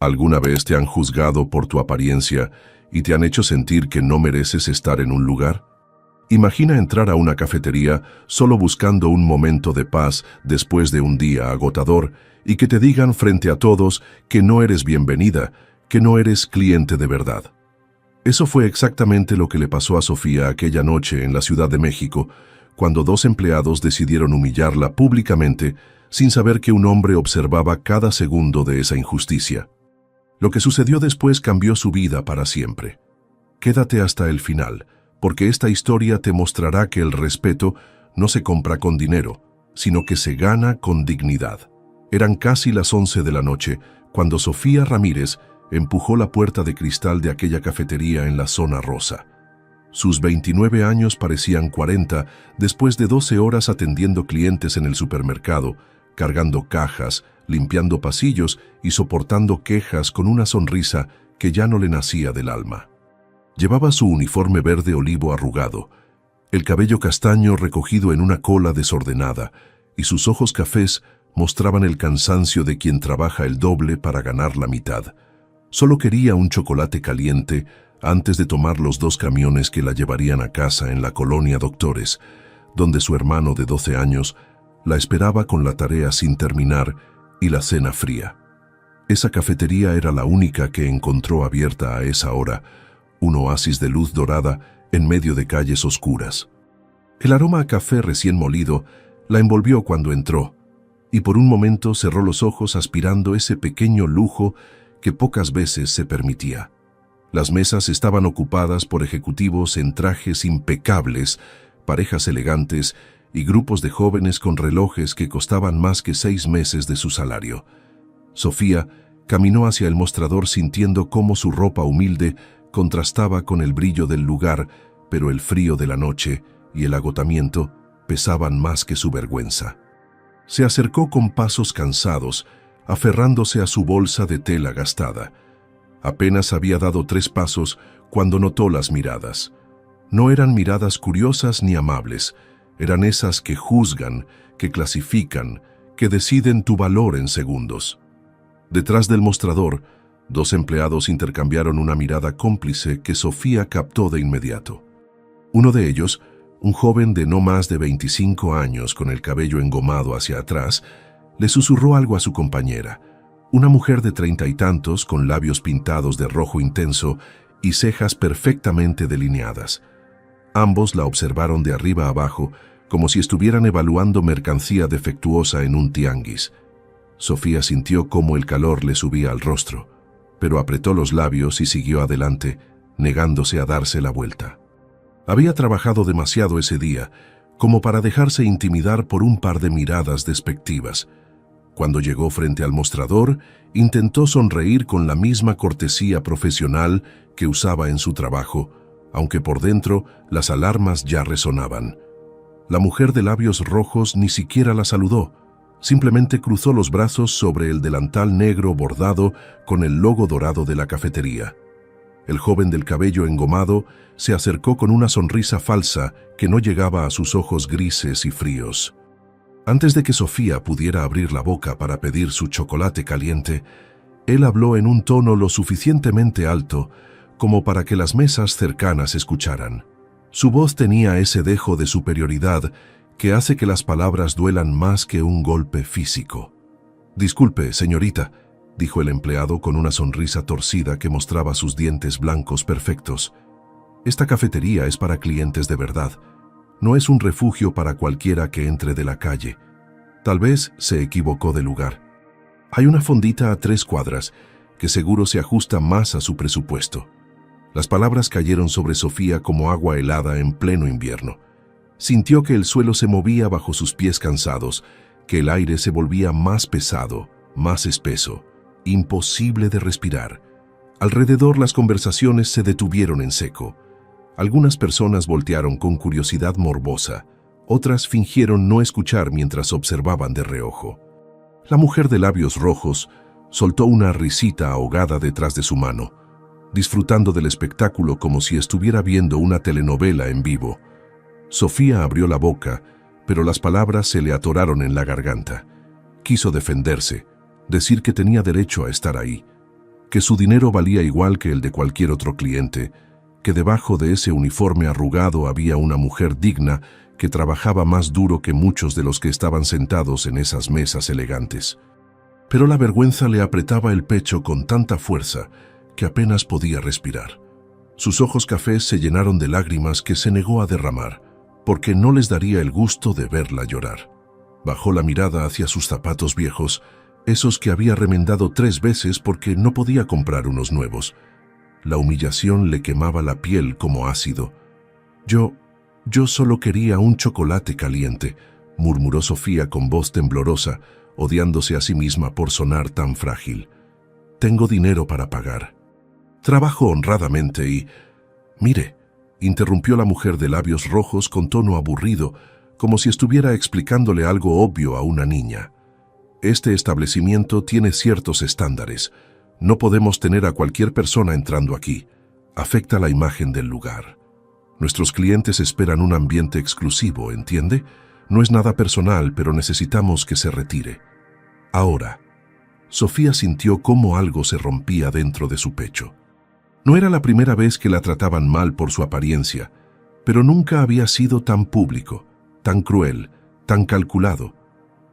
¿Alguna vez te han juzgado por tu apariencia y te han hecho sentir que no mereces estar en un lugar? Imagina entrar a una cafetería solo buscando un momento de paz después de un día agotador y que te digan frente a todos que no eres bienvenida, que no eres cliente de verdad. Eso fue exactamente lo que le pasó a Sofía aquella noche en la Ciudad de México, cuando dos empleados decidieron humillarla públicamente sin saber que un hombre observaba cada segundo de esa injusticia. Lo que sucedió después cambió su vida para siempre. Quédate hasta el final, porque esta historia te mostrará que el respeto no se compra con dinero, sino que se gana con dignidad. Eran casi las 11 de la noche cuando Sofía Ramírez empujó la puerta de cristal de aquella cafetería en la zona rosa. Sus 29 años parecían 40 después de 12 horas atendiendo clientes en el supermercado, cargando cajas, limpiando pasillos y soportando quejas con una sonrisa que ya no le nacía del alma. Llevaba su uniforme verde olivo arrugado, el cabello castaño recogido en una cola desordenada, y sus ojos cafés mostraban el cansancio de quien trabaja el doble para ganar la mitad. Solo quería un chocolate caliente antes de tomar los 2 camiones que la llevarían a casa en la colonia Doctores, donde su hermano de 12 años la esperaba con la tarea sin terminar y la cena fría. Esa cafetería era la única que encontró abierta a esa hora, un oasis de luz dorada en medio de calles oscuras. El aroma a café recién molido la envolvió cuando entró, y por un momento cerró los ojos aspirando ese pequeño lujo que pocas veces se permitía. Las mesas estaban ocupadas por ejecutivos en trajes impecables, parejas elegantes y grupos de jóvenes con relojes que costaban más que 6 meses de su salario. Sofía caminó hacia el mostrador sintiendo cómo su ropa humilde contrastaba con el brillo del lugar, pero el frío de la noche y el agotamiento pesaban más que su vergüenza. Se acercó con pasos cansados, aferrándose a su bolsa de tela gastada. Apenas había dado 3 pasos cuando notó las miradas. No eran miradas curiosas ni amables, eran esas que juzgan, que clasifican, que deciden tu valor en segundos. Detrás del mostrador, 2 empleados intercambiaron una mirada cómplice que Sofía captó de inmediato. Uno de ellos, un joven de no más de 25 años con el cabello engomado hacia atrás, le susurró algo a su compañera, una mujer de 30 y tantos con labios pintados de rojo intenso y cejas perfectamente delineadas. Ambos la observaron de arriba a abajo, como si estuvieran evaluando mercancía defectuosa en un tianguis. Sofía sintió cómo el calor le subía al rostro, pero apretó los labios y siguió adelante, negándose a darse la vuelta. Había trabajado demasiado ese día, como para dejarse intimidar por un par de miradas despectivas. Cuando llegó frente al mostrador, intentó sonreír con la misma cortesía profesional que usaba en su trabajo, aunque por dentro las alarmas ya resonaban. La mujer de labios rojos ni siquiera la saludó, simplemente cruzó los brazos sobre el delantal negro bordado con el logo dorado de la cafetería. El joven del cabello engomado se acercó con una sonrisa falsa que no llegaba a sus ojos grises y fríos. Antes de que Sofía pudiera abrir la boca para pedir su chocolate caliente, él habló en un tono lo suficientemente alto como para que las mesas cercanas escucharan. Su voz tenía ese dejo de superioridad que hace que las palabras duelan más que un golpe físico. «Disculpe, señorita», dijo el empleado con una sonrisa torcida que mostraba sus dientes blancos perfectos. «Esta cafetería es para clientes de verdad. No es un refugio para cualquiera que entre de la calle. Tal vez se equivocó de lugar. Hay una fondita a 3 cuadras que seguro se ajusta más a su presupuesto». Las palabras cayeron sobre Sofía como agua helada en pleno invierno. Sintió que el suelo se movía bajo sus pies cansados, que el aire se volvía más pesado, más espeso, imposible de respirar. Alrededor las conversaciones se detuvieron en seco. Algunas personas voltearon con curiosidad morbosa, otras fingieron no escuchar mientras observaban de reojo. La mujer de labios rojos soltó una risita ahogada detrás de su mano, disfrutando del espectáculo como si estuviera viendo una telenovela en vivo. Sofía abrió la boca, pero las palabras se le atoraron en la garganta. Quiso defenderse, decir que tenía derecho a estar ahí, que su dinero valía igual que el de cualquier otro cliente, que debajo de ese uniforme arrugado había una mujer digna que trabajaba más duro que muchos de los que estaban sentados en esas mesas elegantes. Pero la vergüenza le apretaba el pecho con tanta fuerza que apenas podía respirar. Sus ojos cafés se llenaron de lágrimas que se negó a derramar, porque no les daría el gusto de verla llorar. Bajó la mirada hacia sus zapatos viejos, esos que había remendado 3 veces porque no podía comprar unos nuevos. La humillación le quemaba la piel como ácido. Yo solo quería un chocolate caliente, murmuró Sofía con voz temblorosa, odiándose a sí misma por sonar tan frágil. Tengo dinero para pagar. Trabajo honradamente y... Mire, interrumpió la mujer de labios rojos con tono aburrido, como si estuviera explicándole algo obvio a una niña. Este establecimiento tiene ciertos estándares. No podemos tener a cualquier persona entrando aquí. Afecta la imagen del lugar. Nuestros clientes esperan un ambiente exclusivo, ¿entiende? No es nada personal, pero necesitamos que se retire. Ahora, Sofía sintió cómo algo se rompía dentro de su pecho. No era la primera vez que la trataban mal por su apariencia, pero nunca había sido tan público, tan cruel, tan calculado.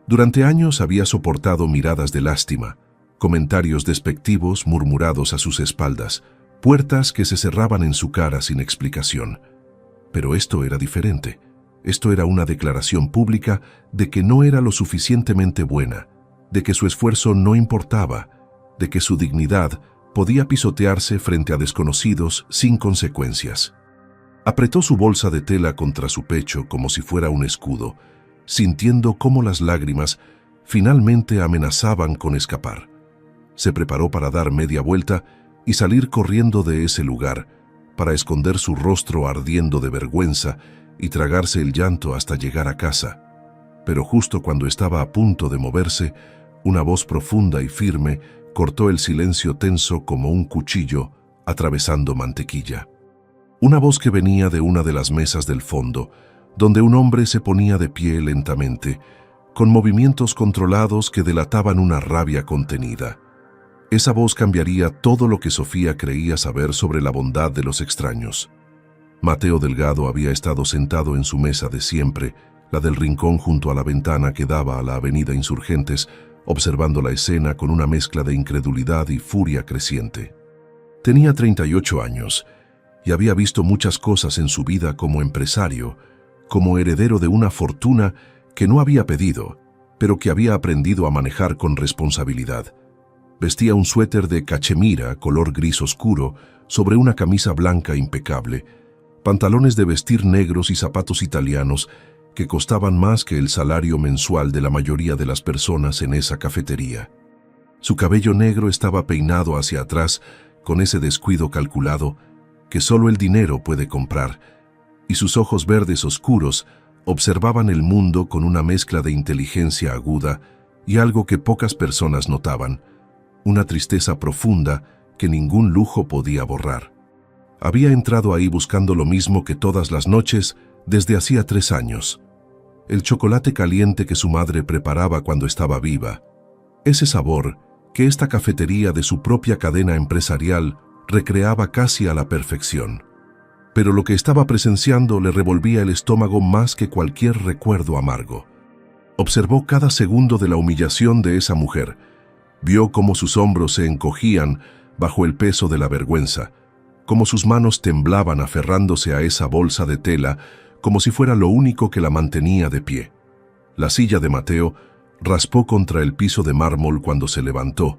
Durante años había soportado miradas de lástima, comentarios despectivos murmurados a sus espaldas, puertas que se cerraban en su cara sin explicación. Pero esto era diferente. Esto era una declaración pública de que no era lo suficientemente buena, de que su esfuerzo no importaba, de que su dignidad podía pisotearse frente a desconocidos sin consecuencias. Apretó su bolsa de tela contra su pecho como si fuera un escudo, sintiendo cómo las lágrimas finalmente amenazaban con escapar. Se preparó para dar media vuelta y salir corriendo de ese lugar, para esconder su rostro ardiendo de vergüenza y tragarse el llanto hasta llegar a casa. Pero justo cuando estaba a punto de moverse, una voz profunda y firme cortó el silencio tenso como un cuchillo atravesando mantequilla. Una voz que venía de una de las mesas del fondo, donde un hombre se ponía de pie lentamente, con movimientos controlados que delataban una rabia contenida. Esa voz cambiaría todo lo que Sofía creía saber sobre la bondad de los extraños. Mateo Delgado había estado sentado en su mesa de siempre, la del rincón junto a la ventana que daba a la avenida Insurgentes, observando la escena con una mezcla de incredulidad y furia creciente. Tenía 38 años y había visto muchas cosas en su vida como empresario, como heredero de una fortuna que no había pedido, pero que había aprendido a manejar con responsabilidad. Vestía un suéter de cachemira color gris oscuro sobre una camisa blanca impecable, pantalones de vestir negros y zapatos italianos que costaban más que el salario mensual de la mayoría de las personas en esa cafetería. Su cabello negro estaba peinado hacia atrás con ese descuido calculado que solo el dinero puede comprar, y sus ojos verdes oscuros observaban el mundo con una mezcla de inteligencia aguda y algo que pocas personas notaban, una tristeza profunda que ningún lujo podía borrar. Había entrado ahí buscando lo mismo que todas las noches desde hacía 3 años. El chocolate caliente que su madre preparaba cuando estaba viva. Ese sabor que esta cafetería de su propia cadena empresarial recreaba casi a la perfección. Pero lo que estaba presenciando le revolvía el estómago más que cualquier recuerdo amargo. Observó cada segundo de la humillación de esa mujer. Vio cómo sus hombros se encogían bajo el peso de la vergüenza, cómo sus manos temblaban aferrándose a esa bolsa de tela como si fuera lo único que la mantenía de pie. La silla de Mateo raspó contra el piso de mármol cuando se levantó,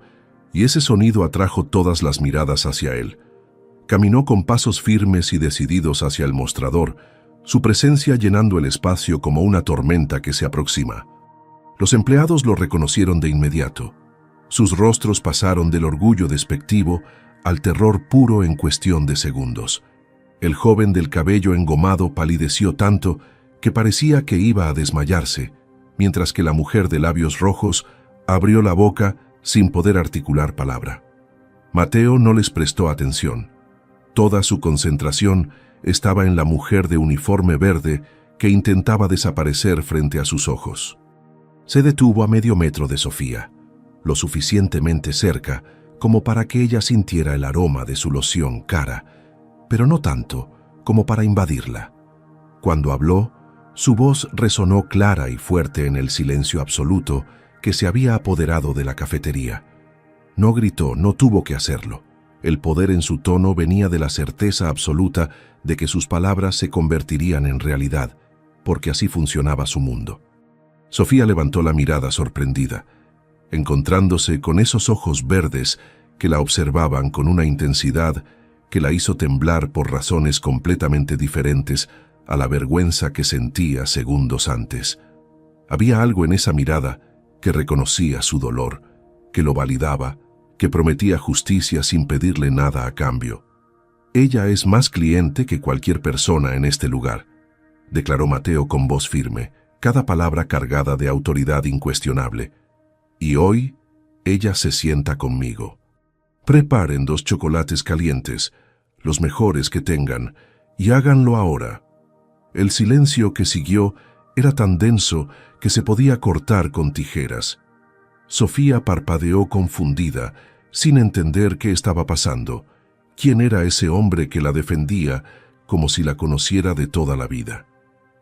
y ese sonido atrajo todas las miradas hacia él. Caminó con pasos firmes y decididos hacia el mostrador, su presencia llenando el espacio como una tormenta que se aproxima. Los empleados lo reconocieron de inmediato. Sus rostros pasaron del orgullo despectivo al terror puro en cuestión de segundos. El joven del cabello engomado palideció tanto que parecía que iba a desmayarse, mientras que la mujer de labios rojos abrió la boca sin poder articular palabra. Mateo no les prestó atención. Toda su concentración estaba en la mujer de uniforme verde que intentaba desaparecer frente a sus ojos. Se detuvo a medio metro de Sofía, lo suficientemente cerca como para que ella sintiera el aroma de su loción cara, pero no tanto como para invadirla. Cuando habló, su voz resonó clara y fuerte en el silencio absoluto que se había apoderado de la cafetería. No gritó, no tuvo que hacerlo. El poder en su tono venía de la certeza absoluta de que sus palabras se convertirían en realidad, porque así funcionaba su mundo. Sofía levantó la mirada sorprendida, encontrándose con esos ojos verdes que la observaban con una intensidad que la hizo temblar por razones completamente diferentes a la vergüenza que sentía segundos antes. Había algo en esa mirada que reconocía su dolor, que lo validaba, que prometía justicia sin pedirle nada a cambio. «Ella es más cliente que cualquier persona en este lugar», declaró Mateo con voz firme, cada palabra cargada de autoridad incuestionable. «Y hoy, ella se sienta conmigo. Preparen 2 chocolates calientes, los mejores que tengan, y háganlo ahora». El silencio que siguió era tan denso que se podía cortar con tijeras. Sofía parpadeó confundida, sin entender qué estaba pasando. ¿Quién era ese hombre que la defendía como si la conociera de toda la vida?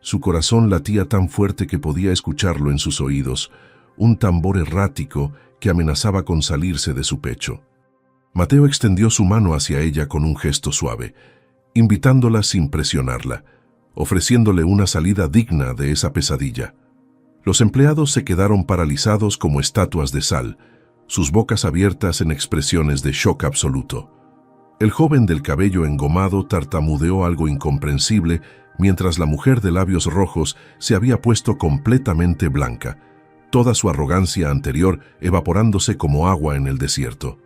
Su corazón latía tan fuerte que podía escucharlo en sus oídos, un tambor errático que amenazaba con salirse de su pecho. Mateo extendió su mano hacia ella con un gesto suave, invitándola sin presionarla, ofreciéndole una salida digna de esa pesadilla. Los empleados se quedaron paralizados como estatuas de sal, sus bocas abiertas en expresiones de shock absoluto. El joven del cabello engomado tartamudeó algo incomprensible mientras la mujer de labios rojos se había puesto completamente blanca, toda su arrogancia anterior evaporándose como agua en el desierto.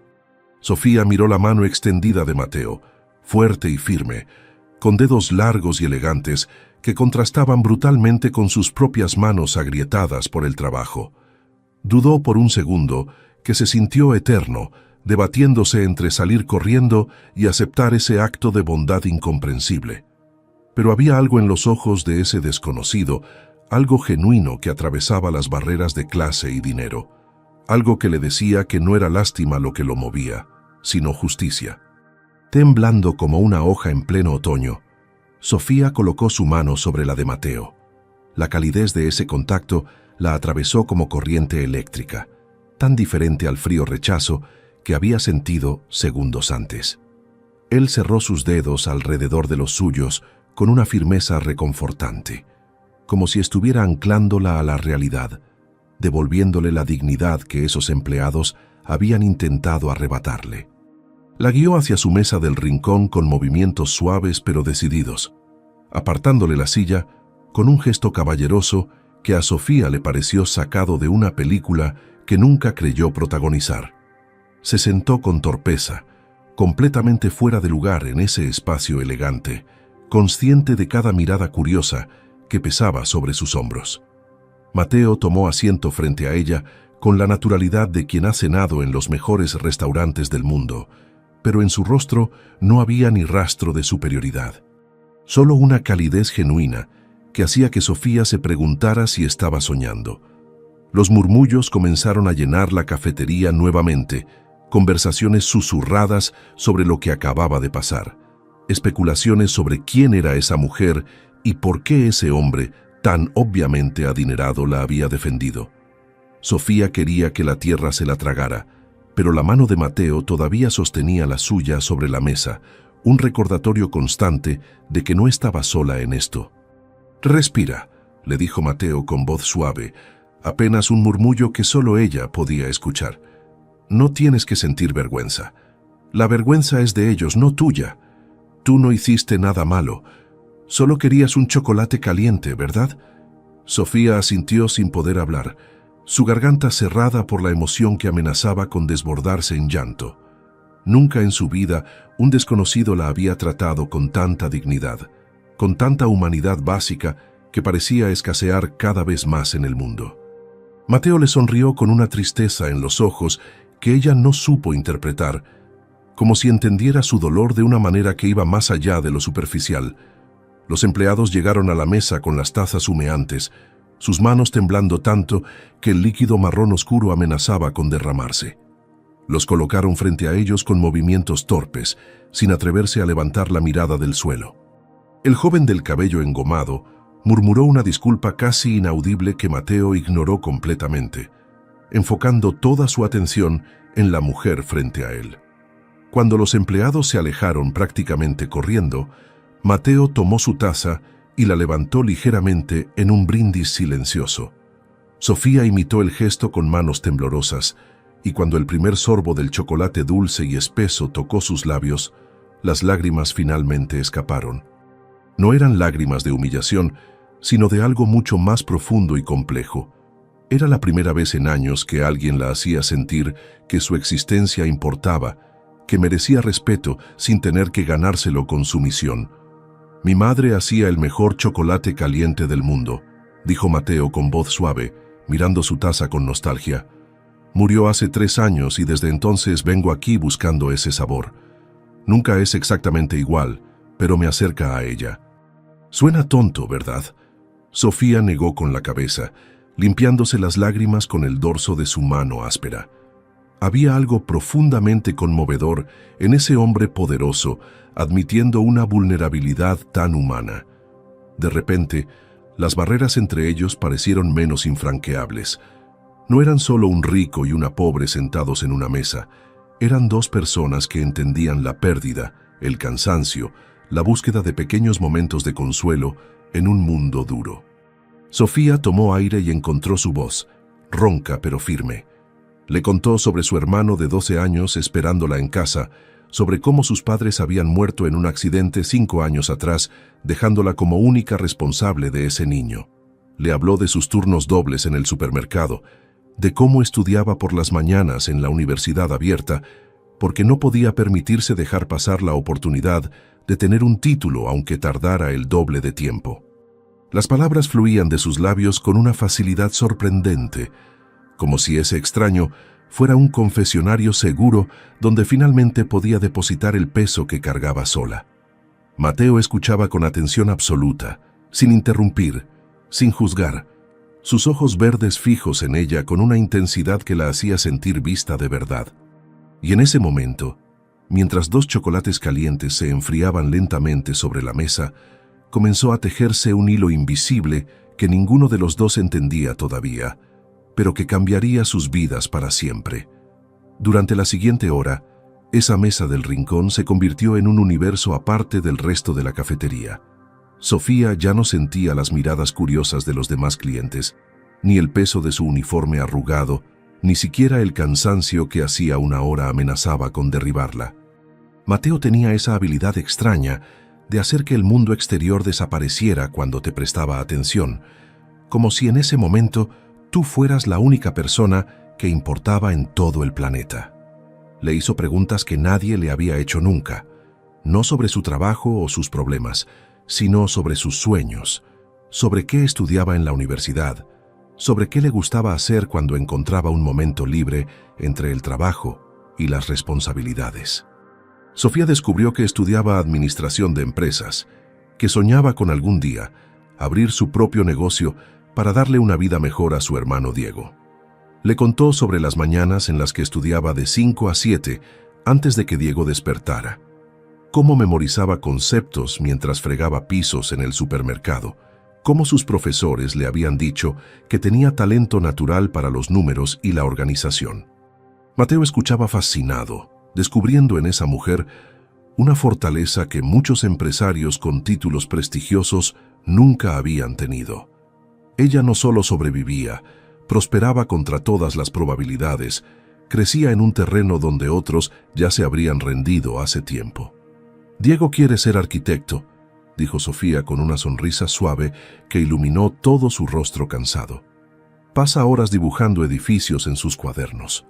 Sofía miró la mano extendida de Mateo, fuerte y firme, con dedos largos y elegantes que contrastaban brutalmente con sus propias manos agrietadas por el trabajo. Dudó por un segundo, que se sintió eterno, debatiéndose entre salir corriendo y aceptar ese acto de bondad incomprensible. Pero había algo en los ojos de ese desconocido, algo genuino que atravesaba las barreras de clase y dinero, algo que le decía que no era lástima lo que lo movía, sino justicia. Temblando como una hoja en pleno otoño, Sofía colocó su mano sobre la de Mateo. La calidez de ese contacto la atravesó como corriente eléctrica, tan diferente al frío rechazo que había sentido segundos antes. Él cerró sus dedos alrededor de los suyos con una firmeza reconfortante, como si estuviera anclándola a la realidad, devolviéndole la dignidad que esos empleados habían intentado arrebatarle. La guió hacia su mesa del rincón con movimientos suaves pero decididos, apartándole la silla con un gesto caballeroso que a Sofía le pareció sacado de una película que nunca creyó protagonizar. Se sentó con torpeza, completamente fuera de lugar en ese espacio elegante, consciente de cada mirada curiosa que pesaba sobre sus hombros. Mateo tomó asiento frente a ella con la naturalidad de quien ha cenado en los mejores restaurantes del mundo, pero en su rostro no había ni rastro de superioridad. Solo una calidez genuina que hacía que Sofía se preguntara si estaba soñando. Los murmullos comenzaron a llenar la cafetería nuevamente, conversaciones susurradas sobre lo que acababa de pasar, especulaciones sobre quién era esa mujer y por qué ese hombre, tan obviamente adinerado, la había defendido. Sofía quería que la tierra se la tragara, pero la mano de Mateo todavía sostenía la suya sobre la mesa, un recordatorio constante de que no estaba sola en esto. «Respira», le dijo Mateo con voz suave, apenas un murmullo que solo ella podía escuchar. «No tienes que sentir vergüenza. La vergüenza es de ellos, no tuya. Tú no hiciste nada malo. Solo querías un chocolate caliente, ¿verdad?» Sofía asintió sin poder hablar, su garganta cerrada por la emoción que amenazaba con desbordarse en llanto. Nunca en su vida un desconocido la había tratado con tanta dignidad, con tanta humanidad básica que parecía escasear cada vez más en el mundo. Mateo le sonrió con una tristeza en los ojos que ella no supo interpretar, como si entendiera su dolor de una manera que iba más allá de lo superficial. Los empleados llegaron a la mesa con las tazas humeantes, sus manos temblando tanto que el líquido marrón oscuro amenazaba con derramarse. Los colocaron frente a ellos con movimientos torpes, sin atreverse a levantar la mirada del suelo. El joven del cabello engomado murmuró una disculpa casi inaudible que Mateo ignoró completamente, enfocando toda su atención en la mujer frente a él. Cuando los empleados se alejaron prácticamente corriendo, Mateo tomó su taza y la levantó ligeramente en un brindis silencioso. Sofía imitó el gesto con manos temblorosas, y cuando el primer sorbo del chocolate dulce y espeso tocó sus labios, las lágrimas finalmente escaparon. No eran lágrimas de humillación, sino de algo mucho más profundo y complejo. Era la primera vez en años que alguien la hacía sentir que su existencia importaba, que merecía respeto sin tener que ganárselo con sumisión. «Mi madre hacía el mejor chocolate caliente del mundo», dijo Mateo con voz suave, mirando su taza con nostalgia. «Murió hace 3 años y desde entonces vengo aquí buscando ese sabor. Nunca es exactamente igual, pero me acerca a ella». Suena tonto, ¿verdad? Sofía negó con la cabeza, limpiándose las lágrimas con el dorso de su mano áspera. Había algo profundamente conmovedor en ese hombre poderoso, admitiendo una vulnerabilidad tan humana. De repente, las barreras entre ellos parecieron menos infranqueables. No eran solo un rico y una pobre sentados en una mesa, eran 2 personas que entendían la pérdida, el cansancio, la búsqueda de pequeños momentos de consuelo en un mundo duro. Sofía tomó aire y encontró su voz, ronca pero firme. Le contó sobre su hermano de 12 años esperándola en casa, sobre cómo sus padres habían muerto en un accidente 5 años atrás, dejándola como única responsable de ese niño. Le habló de sus turnos dobles en el supermercado, de cómo estudiaba por las mañanas en la universidad abierta, porque no podía permitirse dejar pasar la oportunidad de tener un título aunque tardara el doble de tiempo. Las palabras fluían de sus labios con una facilidad sorprendente, como si ese extraño fuera un confesionario seguro donde finalmente podía depositar el peso que cargaba sola. Mateo escuchaba con atención absoluta, sin interrumpir, sin juzgar, sus ojos verdes fijos en ella con una intensidad que la hacía sentir vista de verdad. Y en ese momento, mientras 2 chocolates calientes se enfriaban lentamente sobre la mesa, comenzó a tejerse un hilo invisible que ninguno de los 2 entendía todavía, pero que cambiaría sus vidas para siempre. Durante la siguiente hora, esa mesa del rincón se convirtió en un universo aparte del resto de la cafetería. Sofía ya no sentía las miradas curiosas de los demás clientes, ni el peso de su uniforme arrugado, ni siquiera el cansancio que hacía 1 hora amenazaba con derribarla. Mateo tenía esa habilidad extraña de hacer que el mundo exterior desapareciera cuando te prestaba atención, como si en ese momento tú fueras la única persona que importaba en todo el planeta. Le hizo preguntas que nadie le había hecho nunca, no sobre su trabajo o sus problemas, sino sobre sus sueños, sobre qué estudiaba en la universidad, sobre qué le gustaba hacer cuando encontraba un momento libre entre el trabajo y las responsabilidades. Sofía descubrió que estudiaba administración de empresas, que soñaba con algún día abrir su propio negocio para darle una vida mejor a su hermano Diego. Le contó sobre las mañanas en las que estudiaba de 5 a 7 antes de que Diego despertara, cómo memorizaba conceptos mientras fregaba pisos en el supermercado, cómo sus profesores le habían dicho que tenía talento natural para los números y la organización. Mateo escuchaba fascinado, descubriendo en esa mujer una fortaleza que muchos empresarios con títulos prestigiosos nunca habían tenido. Ella no solo sobrevivía, prosperaba contra todas las probabilidades, crecía en un terreno donde otros ya se habrían rendido hace tiempo. «Diego quiere ser arquitecto», dijo Sofía con una sonrisa suave que iluminó todo su rostro cansado. «Pasa horas dibujando edificios en sus cuadernos.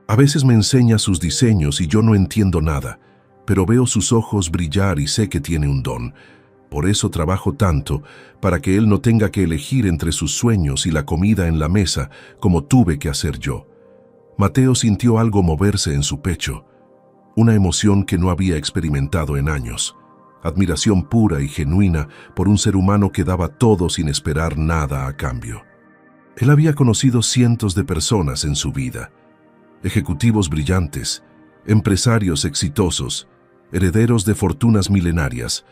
A veces me enseña sus diseños y yo no entiendo nada, pero veo sus ojos brillar y sé que tiene un don. Por eso trabajo tanto, para que él no tenga que elegir entre sus sueños y la comida en la mesa, como tuve que hacer yo». Mateo sintió algo moverse en su pecho, una emoción que no había experimentado en años, admiración pura y genuina por un ser humano que daba todo sin esperar nada a cambio. Él había conocido cientos de personas en su vida, ejecutivos brillantes, empresarios exitosos, herederos de fortunas milenarias,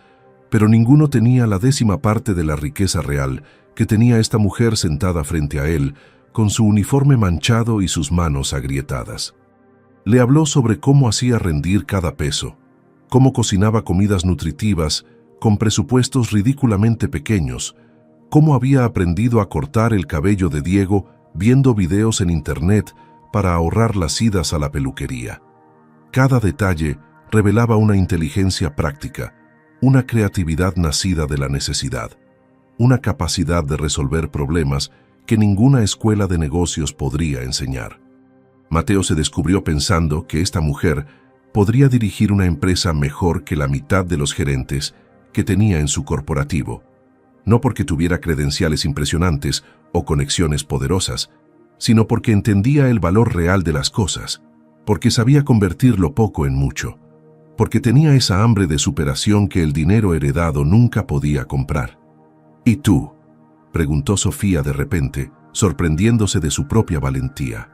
pero ninguno tenía la 10ª parte de la riqueza real que tenía esta mujer sentada frente a él, con su uniforme manchado y sus manos agrietadas. Le habló sobre cómo hacía rendir cada peso, cómo cocinaba comidas nutritivas con presupuestos ridículamente pequeños, cómo había aprendido a cortar el cabello de Diego viendo videos en internet para ahorrar las idas a la peluquería. Cada detalle revelaba una inteligencia práctica, una creatividad nacida de la necesidad, una capacidad de resolver problemas que ninguna escuela de negocios podría enseñar. Mateo se descubrió pensando que esta mujer podría dirigir una empresa mejor que la mitad de los gerentes que tenía en su corporativo, no porque tuviera credenciales impresionantes o conexiones poderosas, sino porque entendía el valor real de las cosas, porque sabía convertir lo poco en mucho, porque tenía esa hambre de superación que el dinero heredado nunca podía comprar. ¿Y tú?, preguntó Sofía de repente, sorprendiéndose de su propia valentía.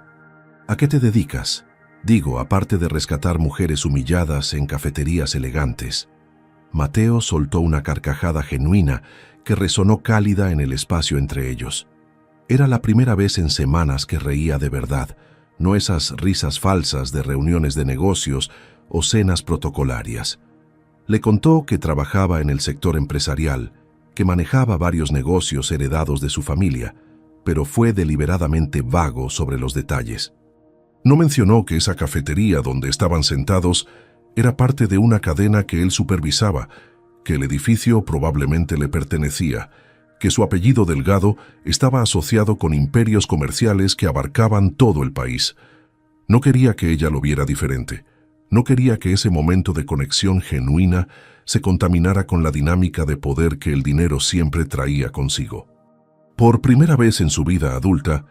¿A qué te dedicas? Digo, aparte de rescatar mujeres humilladas en cafeterías elegantes. Mateo soltó una carcajada genuina que resonó cálida en el espacio entre ellos. Era la primera vez en semanas que reía de verdad, no esas risas falsas de reuniones de negocios o cenas protocolarias. Le contó que trabajaba en el sector empresarial, que manejaba varios negocios heredados de su familia, pero fue deliberadamente vago sobre los detalles. No mencionó que esa cafetería donde estaban sentados era parte de una cadena que él supervisaba, que el edificio probablemente le pertenecía, que su apellido Delgado estaba asociado con imperios comerciales que abarcaban todo el país. No quería que ella lo viera diferente. No quería que ese momento de conexión genuina se contaminara con la dinámica de poder que el dinero siempre traía consigo. Por primera vez en su vida adulta,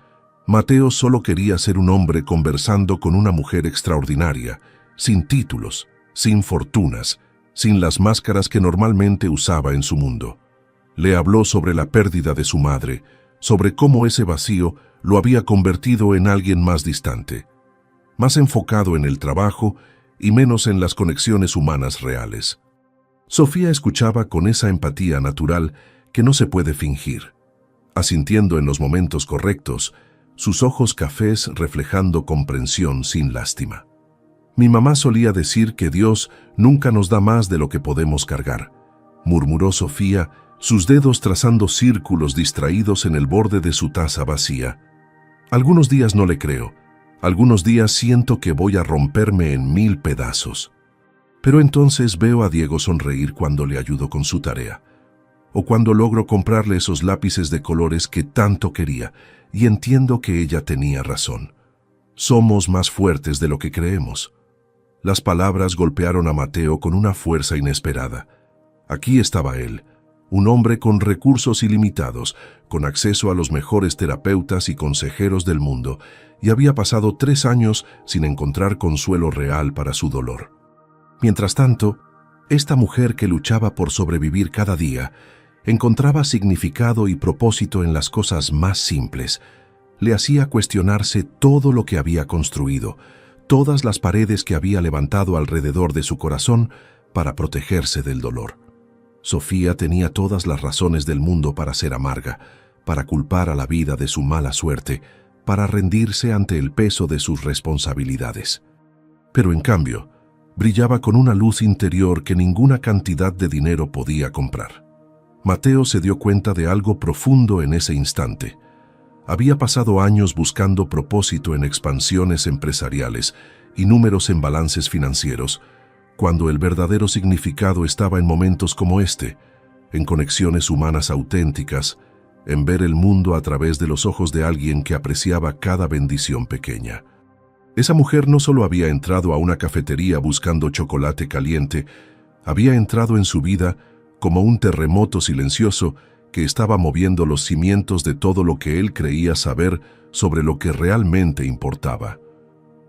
Mateo solo quería ser un hombre conversando con una mujer extraordinaria, sin títulos, sin fortunas, sin las máscaras que normalmente usaba en su mundo. Le habló sobre la pérdida de su madre, sobre cómo ese vacío lo había convertido en alguien más distante, más enfocado en el trabajo y menos en las conexiones humanas reales. Sofía escuchaba con esa empatía natural que no se puede fingir, asintiendo en los momentos correctos, sus ojos cafés reflejando comprensión sin lástima. Mi mamá solía decir que Dios nunca nos da más de lo que podemos cargar, murmuró Sofía, sus dedos trazando círculos distraídos en el borde de su taza vacía. Algunos días no le creo, algunos días siento que voy a romperme en 1000 pedazos. Pero entonces veo a Diego sonreír cuando le ayudo con su tarea, o cuando logro comprarle esos lápices de colores que tanto quería, y entiendo que ella tenía razón. Somos más fuertes de lo que creemos. Las palabras golpearon a Mateo con una fuerza inesperada. Aquí estaba él, un hombre con recursos ilimitados, con acceso a los mejores terapeutas y consejeros del mundo, y había pasado 3 años sin encontrar consuelo real para su dolor. Mientras tanto, esta mujer que luchaba por sobrevivir cada día, encontraba significado y propósito en las cosas más simples. Le hacía cuestionarse todo lo que había construido, todas las paredes que había levantado alrededor de su corazón para protegerse del dolor. Sofía tenía todas las razones del mundo para ser amarga, para culpar a la vida de su mala suerte, para rendirse ante el peso de sus responsabilidades. Pero en cambio, brillaba con una luz interior que ninguna cantidad de dinero podía comprar. Mateo se dio cuenta de algo profundo en ese instante. Había pasado años buscando propósito en expansiones empresariales y números en balances financieros, cuando el verdadero significado estaba en momentos como este, en conexiones humanas auténticas, en ver el mundo a través de los ojos de alguien que apreciaba cada bendición pequeña. Esa mujer no solo había entrado a una cafetería buscando chocolate caliente, había entrado en su vida como un terremoto silencioso que estaba moviendo los cimientos de todo lo que él creía saber sobre lo que realmente importaba.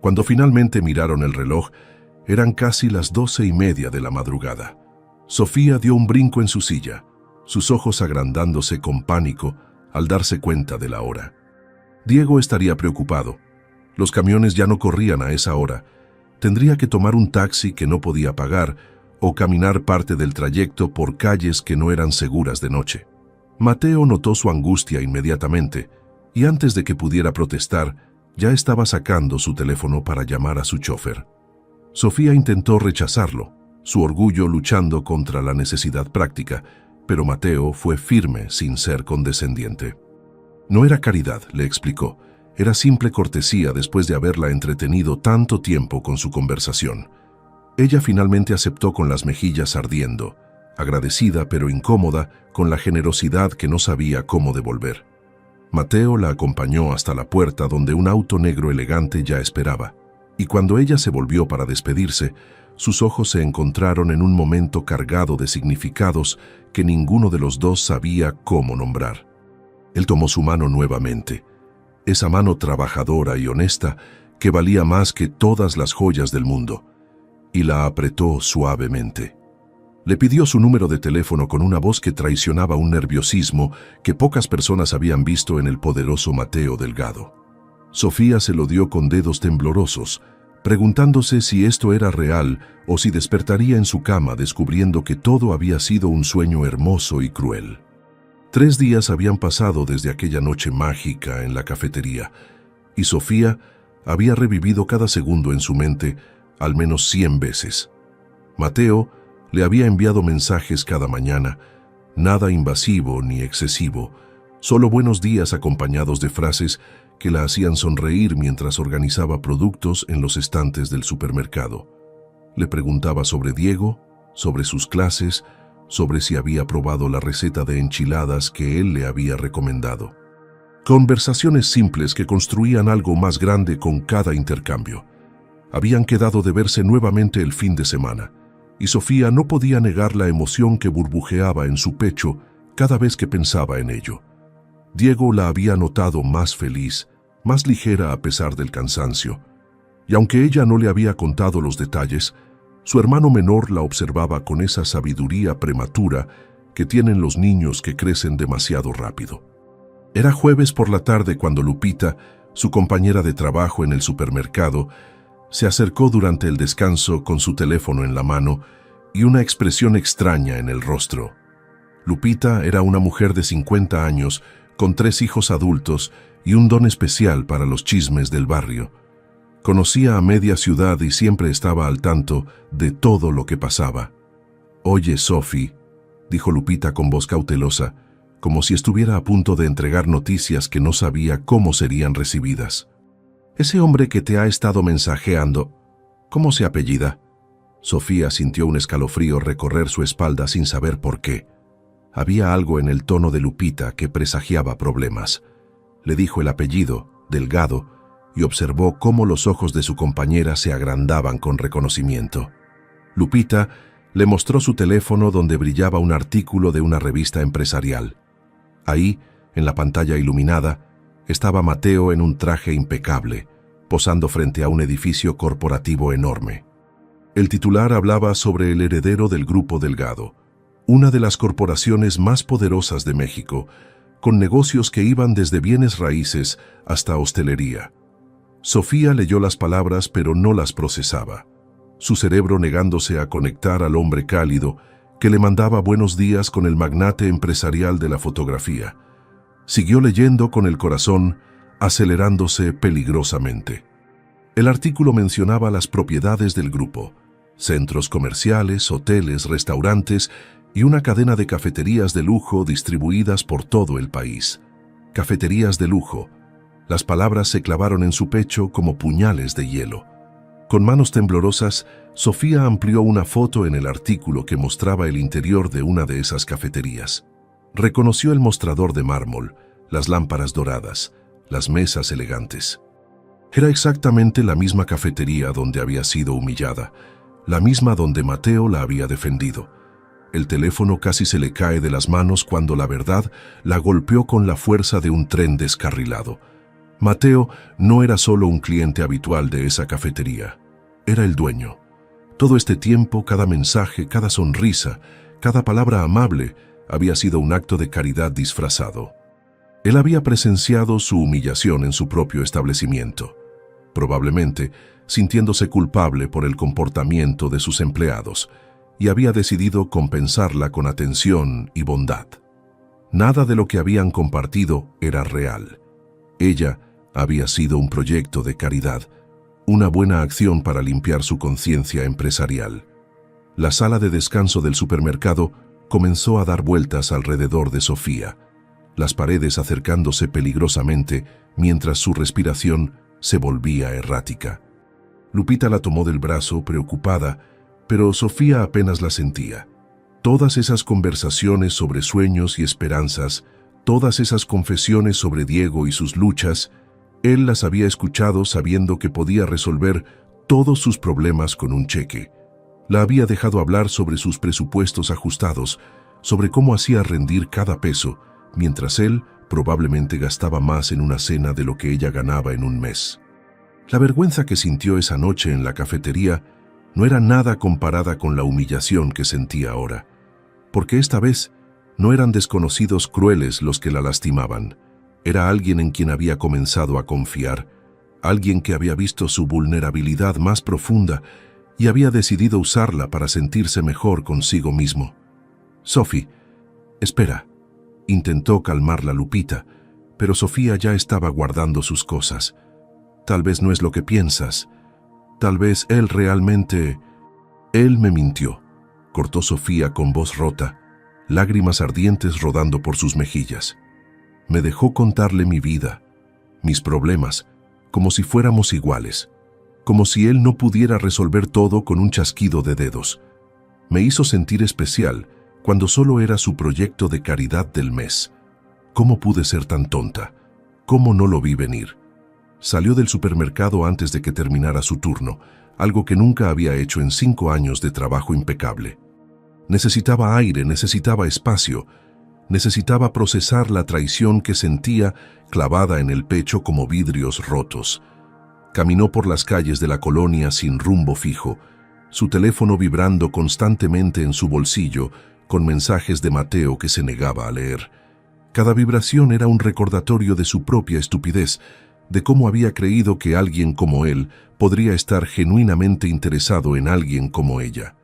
Cuando finalmente miraron el reloj, eran casi las 12:30 de la madrugada. Sofía dio un brinco en su silla, sus ojos agrandándose con pánico al darse cuenta de la hora. Diego estaría preocupado, Los camiones ya no corrían a esa hora. Tendría que tomar un taxi que no podía pagar o caminar parte del trayecto por calles que no eran seguras de noche. Mateo notó su angustia inmediatamente y antes de que pudiera protestar, ya estaba sacando su teléfono para llamar a su chofer. Sofía intentó rechazarlo, su orgullo luchando contra la necesidad práctica, pero Mateo fue firme sin ser condescendiente. No era caridad, le explicó, era simple cortesía después de haberla entretenido tanto tiempo con su conversación. Ella finalmente aceptó con las mejillas ardiendo, agradecida pero incómoda con la generosidad que no sabía cómo devolver. Mateo la acompañó hasta la puerta donde un auto negro elegante ya esperaba, y cuando ella se volvió para despedirse, sus ojos se encontraron en un momento cargado de significados que ninguno de los dos sabía cómo nombrar. Él tomó su mano nuevamente, esa mano trabajadora y honesta que valía más que todas las joyas del mundo, y la apretó suavemente. Le pidió su número de teléfono con una voz que traicionaba un nerviosismo que pocas personas habían visto en el poderoso Mateo Delgado. Sofía se lo dio con dedos temblorosos, preguntándose si esto era real o si despertaría en su cama descubriendo que todo había sido un sueño hermoso y cruel. 3 días habían pasado desde aquella noche mágica en la cafetería, y Sofía había revivido cada segundo en su mente al menos 100 veces. Mateo le había enviado mensajes cada mañana, nada invasivo ni excesivo, solo buenos días acompañados de frases que la hacían sonreír mientras organizaba productos en los estantes del supermercado. Le preguntaba sobre Diego, sobre sus clases, sobre si había probado la receta de enchiladas que él le había recomendado. Conversaciones simples que construían algo más grande con cada intercambio. Habían quedado de verse nuevamente el fin de semana, y Sofía no podía negar la emoción que burbujeaba en su pecho cada vez que pensaba en ello. Diego la había notado más feliz, más ligera a pesar del cansancio, y aunque ella no le había contado los detalles, su hermano menor la observaba con esa sabiduría prematura que tienen los niños que crecen demasiado rápido. Era jueves por la tarde cuando Lupita, su compañera de trabajo en el supermercado, se acercó durante el descanso con su teléfono en la mano y una expresión extraña en el rostro. Lupita era una mujer de 50 años, con 3 hijos adultos y un don especial para los chismes del barrio. Conocía a media ciudad y siempre estaba al tanto de todo lo que pasaba. «Oye, Sophie», dijo Lupita con voz cautelosa, como si estuviera a punto de entregar noticias que no sabía cómo serían recibidas. «Ese hombre que te ha estado mensajeando, ¿cómo se apellida?» Sofía sintió un escalofrío recorrer su espalda sin saber por qué. Había algo en el tono de Lupita que presagiaba problemas. Le dijo el apellido, Delgado, y observó cómo los ojos de su compañera se agrandaban con reconocimiento. Lupita le mostró su teléfono donde brillaba un artículo de una revista empresarial. Ahí, en la pantalla iluminada, estaba Mateo en un traje impecable, posando frente a un edificio corporativo enorme. El titular hablaba sobre el heredero del Grupo Delgado, una de las corporaciones más poderosas de México, con negocios que iban desde bienes raíces hasta hostelería. Sofía leyó las palabras pero no las procesaba, su cerebro negándose a conectar al hombre cálido que le mandaba buenos días con el magnate empresarial de la fotografía. Siguió leyendo con el corazón, acelerándose peligrosamente. El artículo mencionaba las propiedades del grupo, centros comerciales, hoteles, restaurantes y una cadena de cafeterías de lujo distribuidas por todo el país. Cafeterías de lujo. Las palabras se clavaron en su pecho como puñales de hielo. Con manos temblorosas, Sofía amplió una foto en el artículo que mostraba el interior de una de esas cafeterías. Reconoció el mostrador de mármol, las lámparas doradas, las mesas elegantes. Era exactamente la misma cafetería donde había sido humillada, la misma donde Mateo la había defendido. El teléfono casi se le cae de las manos cuando la verdad la golpeó con la fuerza de un tren descarrilado. Mateo no era solo un cliente habitual de esa cafetería, era el dueño. Todo este tiempo, cada mensaje, cada sonrisa, cada palabra amable había sido un acto de caridad disfrazado. Él había presenciado su humillación en su propio establecimiento. probablemente sintiéndose culpable por el comportamiento de sus empleados, y había decidido compensarla con atención y bondad. Nada de lo que habían compartido era real. Ella había sido un proyecto de caridad, una buena acción para limpiar su conciencia empresarial. La sala de descanso del supermercado comenzó a dar vueltas alrededor de Sofía, las paredes acercándose peligrosamente mientras su respiración se volvía errática. Lupita la tomó del brazo, preocupada, pero Sofía apenas la sentía. Todas esas conversaciones sobre sueños y esperanzas, todas esas confesiones sobre Diego y sus luchas, él las había escuchado sabiendo que podía resolver todos sus problemas con un cheque. La había dejado hablar sobre sus presupuestos ajustados, sobre cómo hacía rendir cada peso, mientras él probablemente gastaba más en una cena de lo que ella ganaba en un mes. La vergüenza que sintió esa noche en la cafetería no era nada comparada con la humillación que sentía ahora, porque esta vez no eran desconocidos crueles los que la lastimaban. Era alguien en quien había comenzado a confiar, alguien que había visto su vulnerabilidad más profunda y había decidido usarla para sentirse mejor consigo mismo. «Sophie, espera», intentó calmarla Lupita, pero Sofía ya estaba guardando sus cosas. «Tal vez no es lo que piensas. Tal vez él realmente...» «Él me mintió», cortó Sofía con voz rota, lágrimas ardientes rodando por sus mejillas. «Me dejó contarle mi vida, mis problemas, como si fuéramos iguales, como si él no pudiera resolver todo con un chasquido de dedos. Me hizo sentir especial cuando solo era su proyecto de caridad del mes. ¿Cómo pude ser tan tonta? ¿Cómo no lo vi venir?» Salió del supermercado antes de que terminara su turno, algo que nunca había hecho en 5 años de trabajo impecable. Necesitaba aire, necesitaba espacio, necesitaba procesar la traición que sentía clavada en el pecho como vidrios rotos. Caminó por las calles de la colonia sin rumbo fijo, su teléfono vibrando constantemente en su bolsillo con mensajes de Mateo que se negaba a leer. Cada vibración era un recordatorio de su propia estupidez, de cómo había creído que alguien como él podría estar genuinamente interesado en alguien como ella.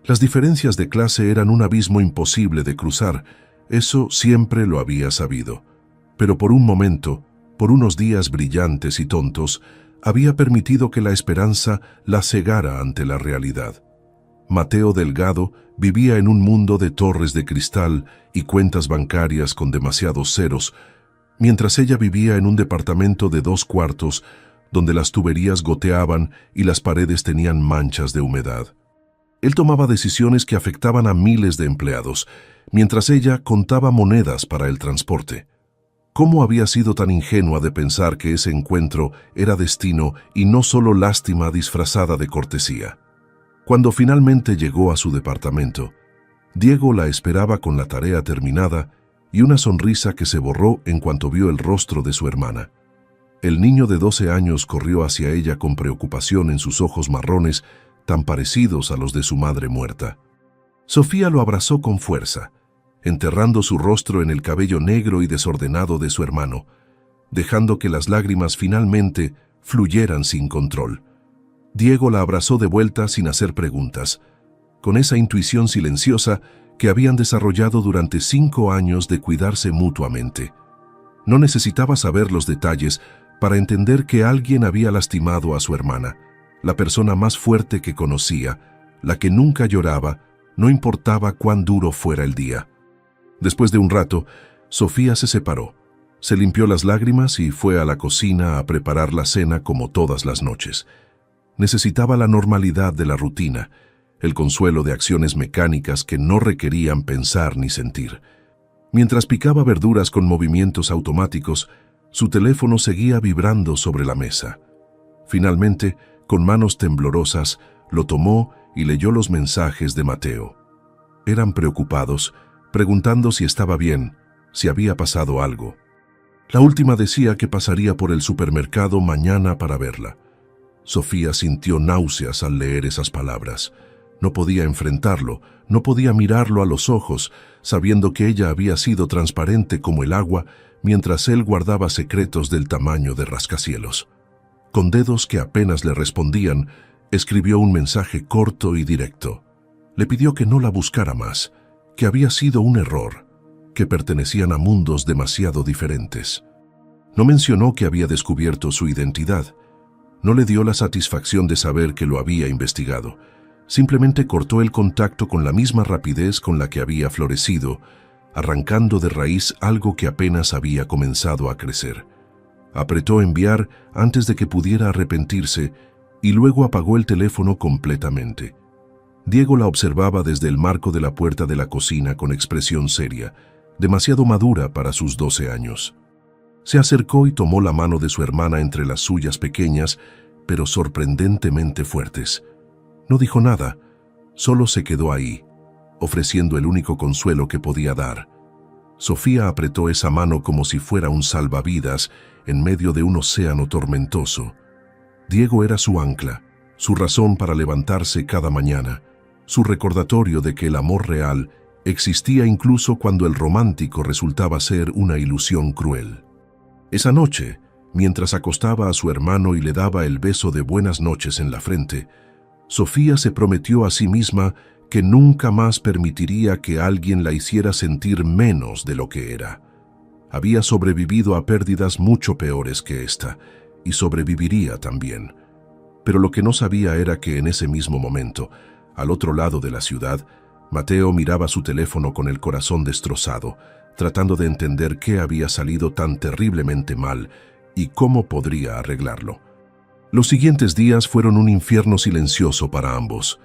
Las diferencias de clase eran un abismo imposible de cruzar, eso siempre lo había sabido. Pero por un momento, por unos días brillantes y tontos, había permitido que la esperanza la cegara ante la realidad. Mateo Delgado vivía en un mundo de torres de cristal y cuentas bancarias con demasiados ceros, mientras ella vivía en un departamento de 2 cuartos donde las tuberías goteaban y las paredes tenían manchas de humedad. Él tomaba decisiones que afectaban a miles de empleados, mientras ella contaba monedas para el transporte. ¿Cómo había sido tan ingenua de pensar que ese encuentro era destino y no solo lástima disfrazada de cortesía? Cuando finalmente llegó a su departamento, Diego la esperaba con la tarea terminada y una sonrisa que se borró en cuanto vio el rostro de su hermana. El niño de 12 años corrió hacia ella con preocupación en sus ojos marrones, tan parecidos a los de su madre muerta. Sofía lo abrazó con fuerza, enterrando su rostro en el cabello negro y desordenado de su hermano, dejando que las lágrimas finalmente fluyeran sin control. Diego la abrazó de vuelta sin hacer preguntas, con esa intuición silenciosa que habían desarrollado durante 5 años de cuidarse mutuamente. No necesitaba saber los detalles para entender que alguien había lastimado a su hermana, la persona más fuerte que conocía, la que nunca lloraba, no importaba cuán duro fuera el día. Después de un rato, Sofía se separó, se limpió las lágrimas y fue a la cocina a preparar la cena como todas las noches. Necesitaba la normalidad de la rutina, el consuelo de acciones mecánicas que no requerían pensar ni sentir. Mientras picaba verduras con movimientos automáticos, su teléfono seguía vibrando sobre la mesa. Finalmente, con manos temblorosas, lo tomó y leyó los mensajes de Mateo. Eran preocupados, preguntando si estaba bien, si había pasado algo. La última decía que pasaría por el supermercado mañana para verla. Sofía sintió náuseas al leer esas palabras. No podía enfrentarlo, no podía mirarlo a los ojos, sabiendo que ella había sido transparente como el agua, mientras él guardaba secretos del tamaño de rascacielos. Con dedos que apenas le respondían, escribió un mensaje corto y directo. Le pidió que no la buscara más, que había sido un error, que pertenecían a mundos demasiado diferentes. No mencionó que había descubierto su identidad. No le dio la satisfacción de saber que lo había investigado. Simplemente cortó el contacto con la misma rapidez con la que había florecido, arrancando de raíz algo que apenas había comenzado a crecer. Apretó enviar antes de que pudiera arrepentirse y luego apagó el teléfono completamente. Diego la observaba desde el marco de la puerta de la cocina con expresión seria, demasiado madura para sus 12 años. Se acercó y tomó la mano de su hermana entre las suyas pequeñas, pero sorprendentemente fuertes. No dijo nada, solo se quedó ahí, ofreciendo el único consuelo que podía dar. Sofía apretó esa mano como si fuera un salvavidas en medio de un océano tormentoso. Diego era su ancla, su razón para levantarse cada mañana, su recordatorio de que el amor real existía incluso cuando el romántico resultaba ser una ilusión cruel. Esa noche, mientras acostaba a su hermano y le daba el beso de buenas noches en la frente, Sofía se prometió a sí misma que nunca más permitiría que alguien la hiciera sentir menos de lo que era. Había sobrevivido a pérdidas mucho peores que esta, y sobreviviría también. Pero lo que no sabía era que en ese mismo momento, al otro lado de la ciudad, Mateo miraba su teléfono con el corazón destrozado, tratando de entender qué había salido tan terriblemente mal y cómo podría arreglarlo. Los siguientes días fueron un infierno silencioso para ambos.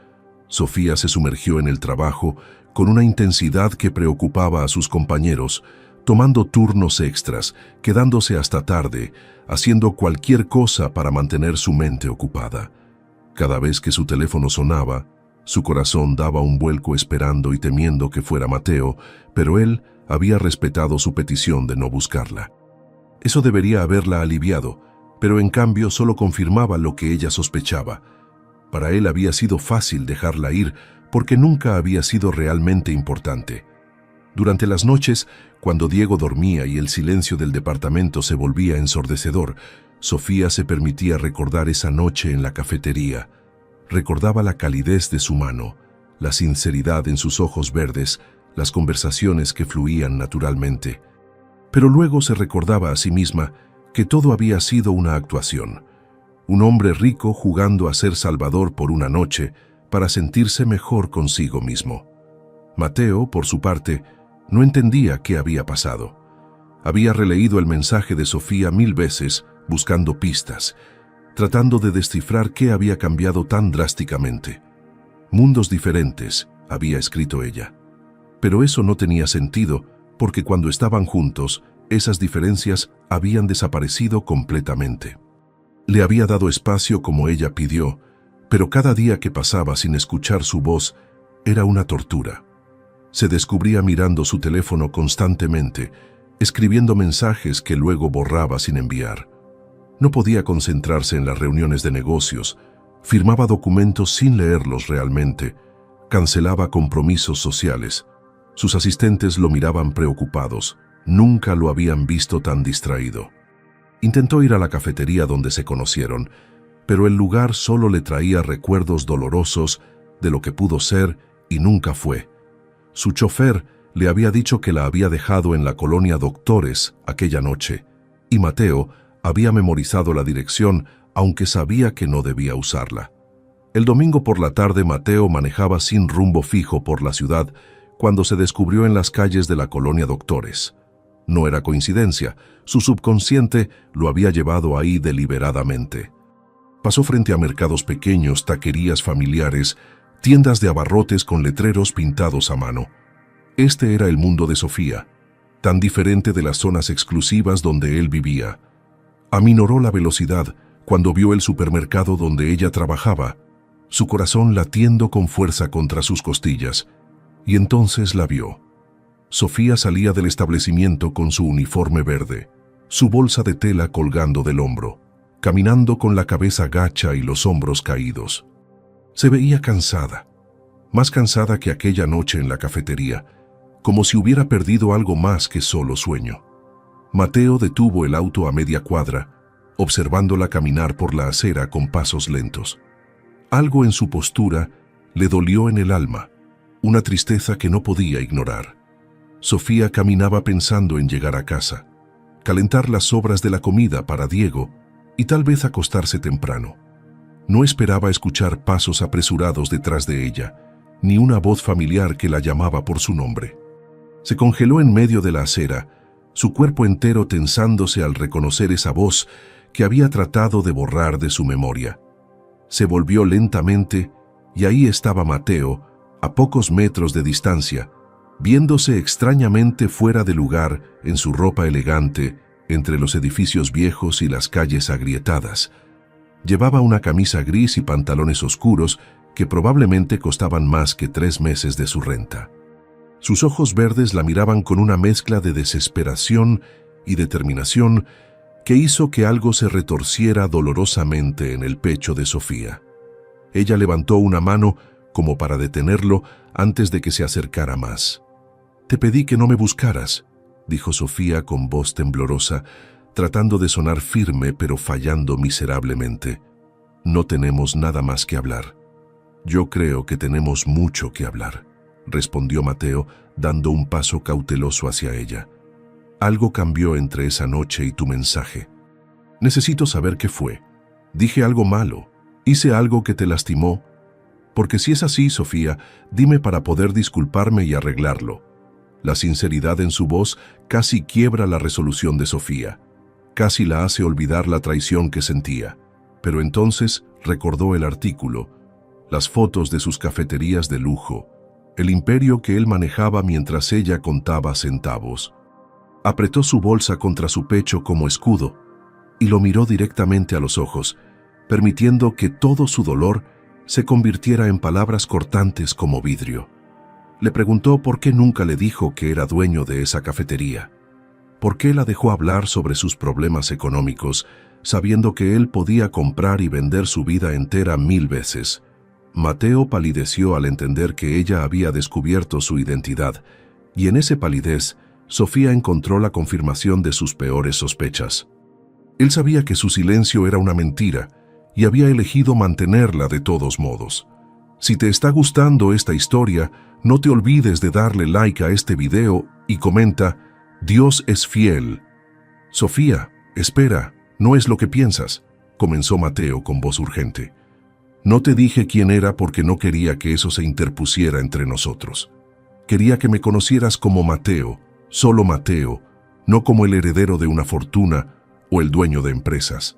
Sofía se sumergió en el trabajo con una intensidad que preocupaba a sus compañeros, tomando turnos extras, quedándose hasta tarde, haciendo cualquier cosa para mantener su mente ocupada. Cada vez que su teléfono sonaba, su corazón daba un vuelco esperando y temiendo que fuera Mateo, pero él había respetado su petición de no buscarla. Eso debería haberla aliviado, pero en cambio solo confirmaba lo que ella sospechaba. Para él había sido fácil dejarla ir porque nunca había sido realmente importante. Durante las noches, cuando Diego dormía y el silencio del departamento se volvía ensordecedor, Sofía se permitía recordar esa noche en la cafetería. Recordaba la calidez de su mano, la sinceridad en sus ojos verdes, las conversaciones que fluían naturalmente. Pero luego se recordaba a sí misma que todo había sido una actuación. Un hombre rico jugando a ser salvador por una noche para sentirse mejor consigo mismo. Mateo, por su parte, no entendía qué había pasado. Había releído el mensaje de Sofía 1000 veces, buscando pistas, tratando de descifrar qué había cambiado tan drásticamente. Mundos diferentes, había escrito ella. Pero eso no tenía sentido, porque cuando estaban juntos, esas diferencias habían desaparecido completamente. Le había dado espacio como ella pidió, pero cada día que pasaba sin escuchar su voz era una tortura. Se descubría mirando su teléfono constantemente, escribiendo mensajes que luego borraba sin enviar. No podía concentrarse en las reuniones de negocios, firmaba documentos sin leerlos realmente, cancelaba compromisos sociales. Sus asistentes lo miraban preocupados, nunca lo habían visto tan distraído. Intentó ir a la cafetería donde se conocieron, pero el lugar solo le traía recuerdos dolorosos de lo que pudo ser y nunca fue. Su chofer le había dicho que la había dejado en la colonia Doctores aquella noche, y Mateo había memorizado la dirección, aunque sabía que no debía usarla. El domingo por la tarde Mateo manejaba sin rumbo fijo por la ciudad cuando se descubrió en las calles de la colonia Doctores. No era coincidencia, su subconsciente lo había llevado ahí deliberadamente. Pasó frente a mercados pequeños, taquerías familiares, tiendas de abarrotes con letreros pintados a mano. Este era el mundo de Sofía, tan diferente de las zonas exclusivas donde él vivía. Aminoró la velocidad cuando vio el supermercado donde ella trabajaba, su corazón latiendo con fuerza contra sus costillas, y entonces la vio. Sofía salía del establecimiento con su uniforme verde, su bolsa de tela colgando del hombro, caminando con la cabeza gacha y los hombros caídos. Se veía cansada, más cansada que aquella noche en la cafetería, como si hubiera perdido algo más que solo sueño. Mateo detuvo el auto a media cuadra, observándola caminar por la acera con pasos lentos. Algo en su postura le dolió en el alma, una tristeza que no podía ignorar. Sofía caminaba pensando en llegar a casa, calentar las sobras de la comida para Diego y tal vez acostarse temprano. No esperaba escuchar pasos apresurados detrás de ella, ni una voz familiar que la llamaba por su nombre. Se congeló en medio de la acera, su cuerpo entero tensándose al reconocer esa voz que había tratado de borrar de su memoria. Se volvió lentamente y ahí estaba Mateo, a pocos metros de distancia, viéndose extrañamente fuera de lugar en su ropa elegante entre los edificios viejos y las calles agrietadas. Llevaba una camisa gris y pantalones oscuros que probablemente costaban más que 3 meses de su renta. Sus ojos verdes la miraban con una mezcla de desesperación y determinación que hizo que algo se retorciera dolorosamente en el pecho de Sofía. Ella levantó una mano como para detenerlo antes de que se acercara más. «Te pedí que no me buscaras», dijo Sofía con voz temblorosa, tratando de sonar firme pero fallando miserablemente. «No tenemos nada más que hablar». «Yo creo que tenemos mucho que hablar», respondió Mateo, dando un paso cauteloso hacia ella. «Algo cambió entre esa noche y tu mensaje. Necesito saber qué fue. ¿Dije algo malo? ¿Hice algo que te lastimó? Porque si es así, Sofía, dime para poder disculparme y arreglarlo». La sinceridad en su voz casi quiebra la resolución de Sofía. Casi la hace olvidar la traición que sentía. Pero entonces recordó el artículo, las fotos de sus cafeterías de lujo, el imperio que él manejaba mientras ella contaba centavos. Apretó su bolsa contra su pecho como escudo y lo miró directamente a los ojos, permitiendo que todo su dolor se convirtiera en palabras cortantes como vidrio. Le preguntó por qué nunca le dijo que era dueño de esa cafetería. ¿Por qué la dejó hablar sobre sus problemas económicos, sabiendo que él podía comprar y vender su vida entera 1000 veces? Mateo palideció al entender que ella había descubierto su identidad, y en esa palidez, Sofía encontró la confirmación de sus peores sospechas. Él sabía que su silencio era una mentira, y había elegido mantenerla de todos modos. Si te está gustando esta historia, no te olvides de darle like a este video y comenta, «Dios es fiel». «Sofía, espera, no es lo que piensas», comenzó Mateo con voz urgente. «No te dije quién era porque no quería que eso se interpusiera entre nosotros. Quería que me conocieras como Mateo, solo Mateo, no como el heredero de una fortuna o el dueño de empresas.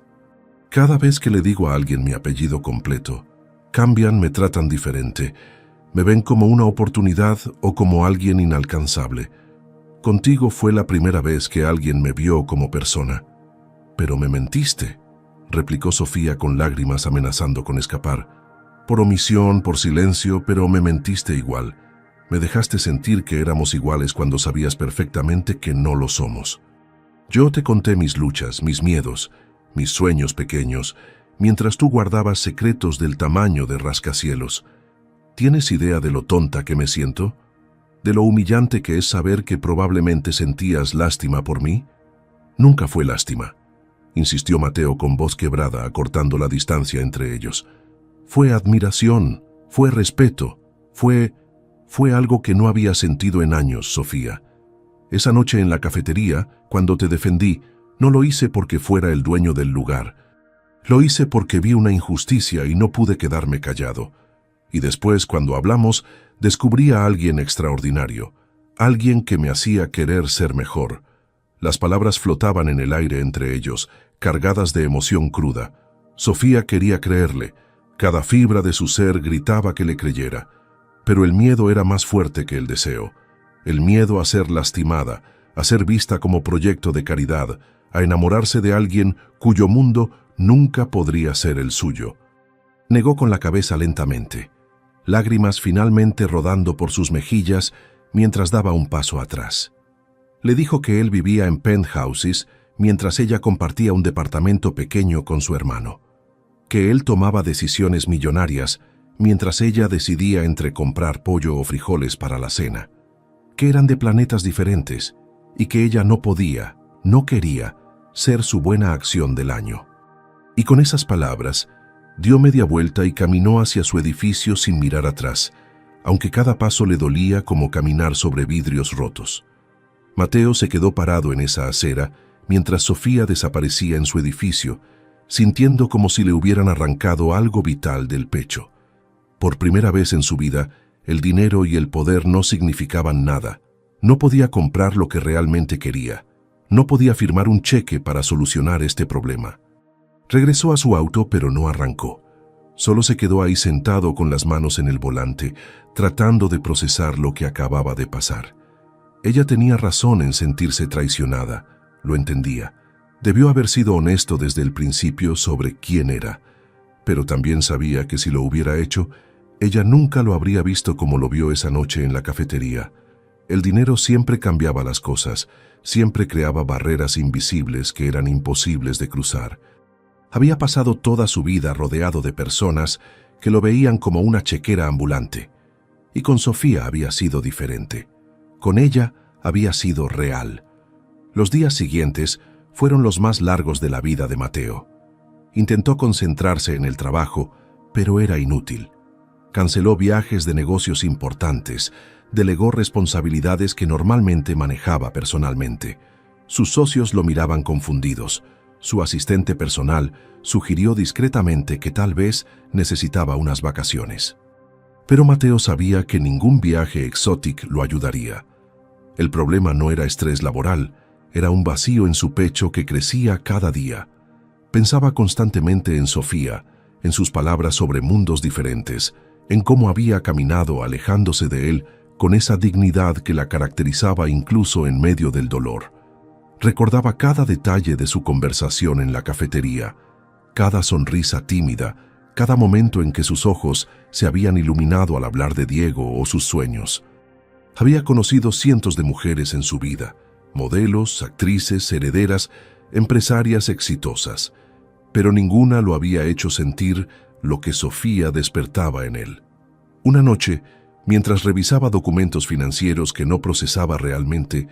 Cada vez que le digo a alguien mi apellido completo, cambian, me tratan diferente. Me ven como una oportunidad o como alguien inalcanzable. Contigo fue la primera vez que alguien me vio como persona». «Pero me mentiste», replicó Sofía con lágrimas amenazando con escapar. «Por omisión, por silencio, pero me mentiste igual. Me dejaste sentir que éramos iguales cuando sabías perfectamente que no lo somos. Yo te conté mis luchas, mis miedos, mis sueños pequeños, mientras tú guardabas secretos del tamaño de rascacielos. ¿Tienes idea de lo tonta que me siento? ¿De lo humillante que es saber que probablemente sentías lástima por mí? Nunca fue lástima», insistió Mateo con voz quebrada, acortando la distancia entre ellos. «Fue admiración, fue respeto, fue algo que no había sentido en años, Sofía. Esa noche en la cafetería, cuando te defendí, no lo hice porque fuera el dueño del lugar. Lo hice porque vi una injusticia y no pude quedarme callado. Y después, cuando hablamos, descubrí a alguien extraordinario, alguien que me hacía querer ser mejor». Las palabras flotaban en el aire entre ellos, cargadas de emoción cruda. Sofía quería creerle. Cada fibra de su ser gritaba que le creyera. Pero el miedo era más fuerte que el deseo. El miedo a ser lastimada, a ser vista como proyecto de caridad, a enamorarse de alguien cuyo mundo nunca podría ser el suyo. Negó con la cabeza lentamente, lágrimas finalmente rodando por sus mejillas mientras daba un paso atrás. Le dijo que él vivía en penthouses mientras ella compartía un departamento pequeño con su hermano, que él tomaba decisiones millonarias mientras ella decidía entre comprar pollo o frijoles para la cena, que eran de planetas diferentes y que ella no podía, no quería, ser su buena acción del año. Y con esas palabras, dio media vuelta y caminó hacia su edificio sin mirar atrás, aunque cada paso le dolía como caminar sobre vidrios rotos. Mateo se quedó parado en esa acera mientras Sofía desaparecía en su edificio, sintiendo como si le hubieran arrancado algo vital del pecho. Por primera vez en su vida, el dinero y el poder no significaban nada. No podía comprar lo que realmente quería. No podía firmar un cheque para solucionar este problema. Regresó a su auto, pero no arrancó. Solo se quedó ahí sentado con las manos en el volante, tratando de procesar lo que acababa de pasar. Ella tenía razón en sentirse traicionada, lo entendía. Debió haber sido honesto desde el principio sobre quién era, pero también sabía que si lo hubiera hecho, ella nunca lo habría visto como lo vio esa noche en la cafetería. El dinero siempre cambiaba las cosas, siempre creaba barreras invisibles que eran imposibles de cruzar. Había pasado toda su vida rodeado de personas que lo veían como una chequera ambulante. Y con Sofía había sido diferente. Con ella había sido real. Los días siguientes fueron los más largos de la vida de Mateo. Intentó concentrarse en el trabajo, pero era inútil. Canceló viajes de negocios importantes, delegó responsabilidades que normalmente manejaba personalmente. Sus socios lo miraban confundidos. Su asistente personal sugirió discretamente que tal vez necesitaba unas vacaciones. Pero Mateo sabía que ningún viaje exótico lo ayudaría. El problema no era estrés laboral, era un vacío en su pecho que crecía cada día. Pensaba constantemente en Sofía, en sus palabras sobre mundos diferentes, en cómo había caminado alejándose de él con esa dignidad que la caracterizaba incluso en medio del dolor. Recordaba cada detalle de su conversación en la cafetería, cada sonrisa tímida, cada momento en que sus ojos se habían iluminado al hablar de Diego o sus sueños. Había conocido cientos de mujeres en su vida, modelos, actrices, herederas, empresarias exitosas, pero ninguna lo había hecho sentir lo que Sofía despertaba en él. Una noche, mientras revisaba documentos financieros que no procesaba realmente,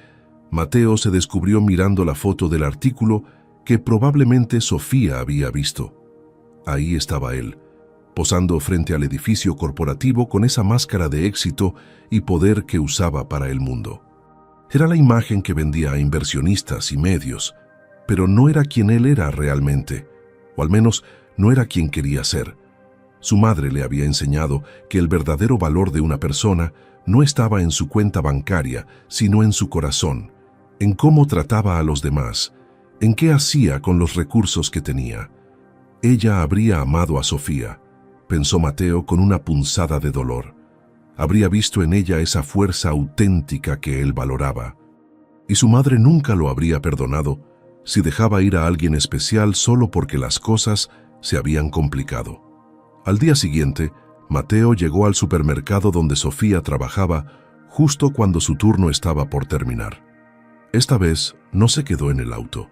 Mateo se descubrió mirando la foto del artículo que probablemente Sofía había visto. Ahí estaba él, posando frente al edificio corporativo con esa máscara de éxito y poder que usaba para el mundo. Era la imagen que vendía a inversionistas y medios, pero no era quien él era realmente, o al menos no era quien quería ser. Su madre le había enseñado que el verdadero valor de una persona no estaba en su cuenta bancaria, sino en su corazón, en cómo trataba a los demás, en qué hacía con los recursos que tenía. Ella habría amado a Sofía, pensó Mateo con una punzada de dolor. Habría visto en ella esa fuerza auténtica que él valoraba. Y su madre nunca lo habría perdonado si dejaba ir a alguien especial solo porque las cosas se habían complicado. Al día siguiente, Mateo llegó al supermercado donde Sofía trabajaba justo cuando su turno estaba por terminar. Esta vez no se quedó en el auto.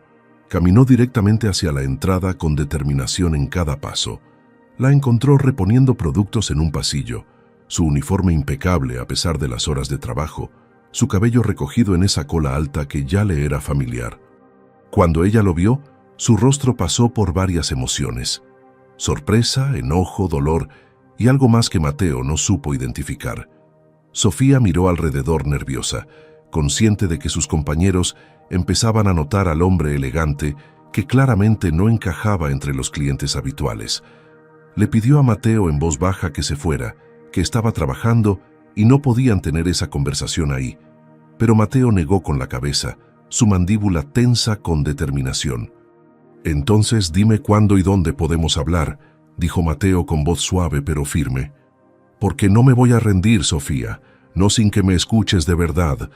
Caminó directamente hacia la entrada con determinación en cada paso. La encontró reponiendo productos en un pasillo, su uniforme impecable a pesar de las horas de trabajo, su cabello recogido en esa cola alta que ya le era familiar. Cuando ella lo vio, su rostro pasó por varias emociones: sorpresa, enojo, dolor y algo más que Mateo no supo identificar. Sofía miró alrededor nerviosa, consciente de que sus compañeros empezaban a notar al hombre elegante que claramente no encajaba entre los clientes habituales. Le pidió a Mateo en voz baja que se fuera, que estaba trabajando y no podían tener esa conversación ahí. Pero Mateo negó con la cabeza, su mandíbula tensa con determinación. «Entonces dime cuándo y dónde podemos hablar», dijo Mateo con voz suave pero firme. «Porque no me voy a rendir, Sofía, no sin que me escuches de verdad».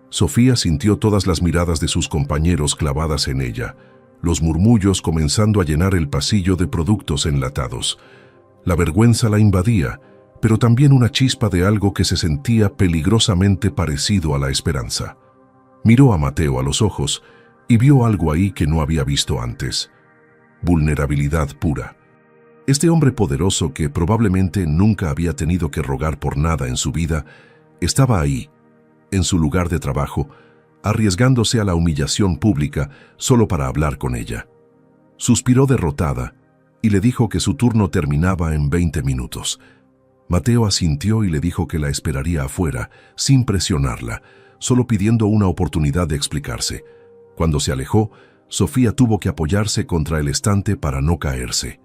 Sofía sintió todas las miradas de sus compañeros clavadas en ella, los murmullos comenzando a llenar el pasillo de productos enlatados. La vergüenza la invadía, pero también una chispa de algo que se sentía peligrosamente parecido a la esperanza. Miró a Mateo a los ojos y vio algo ahí que no había visto antes: vulnerabilidad pura. Este hombre poderoso que probablemente nunca había tenido que rogar por nada en su vida, estaba ahí, en su lugar de trabajo, arriesgándose a la humillación pública solo para hablar con ella. Suspiró derrotada y le dijo que su turno terminaba en 20 minutos. Mateo asintió y le dijo que la esperaría afuera, sin presionarla, solo pidiendo una oportunidad de explicarse. Cuando se alejó, Sofía tuvo que apoyarse contra el estante para no caerse.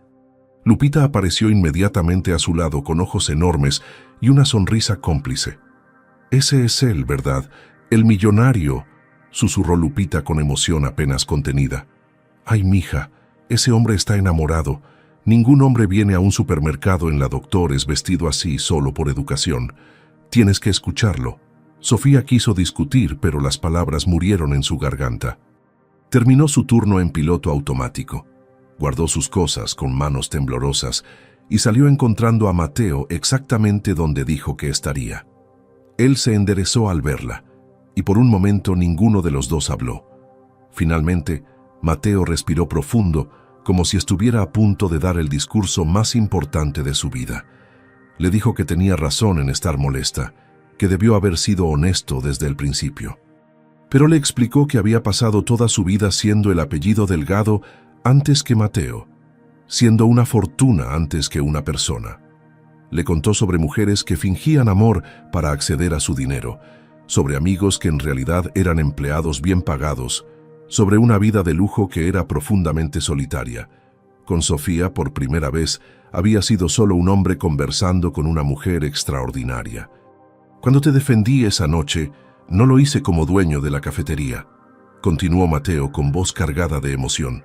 Lupita apareció inmediatamente a su lado con ojos enormes y una sonrisa cómplice. «Ese es él, ¿verdad? El millonario», susurró Lupita con emoción apenas contenida. «Ay, mija, ese hombre está enamorado. Ningún hombre viene a un supermercado en la Doctores vestido así solo por educación. Tienes que escucharlo». Sofía quiso discutir, pero las palabras murieron en su garganta. Terminó su turno en piloto automático. Guardó sus cosas con manos temblorosas y salió encontrando a Mateo exactamente donde dijo que estaría. Él se enderezó al verla, y por un momento ninguno de los dos habló. Finalmente, Mateo respiró profundo, como si estuviera a punto de dar el discurso más importante de su vida. Le dijo que tenía razón en estar molesta, que debió haber sido honesto desde el principio. Pero le explicó que había pasado toda su vida siendo el apellido Delgado antes que Mateo, siendo una fortuna antes que una persona. Le contó sobre mujeres que fingían amor para acceder a su dinero, sobre amigos que en realidad eran empleados bien pagados, sobre una vida de lujo que era profundamente solitaria. Con Sofía, por primera vez, había sido solo un hombre conversando con una mujer extraordinaria. «Cuando te defendí esa noche, no lo hice como dueño de la cafetería», continuó Mateo con voz cargada de emoción.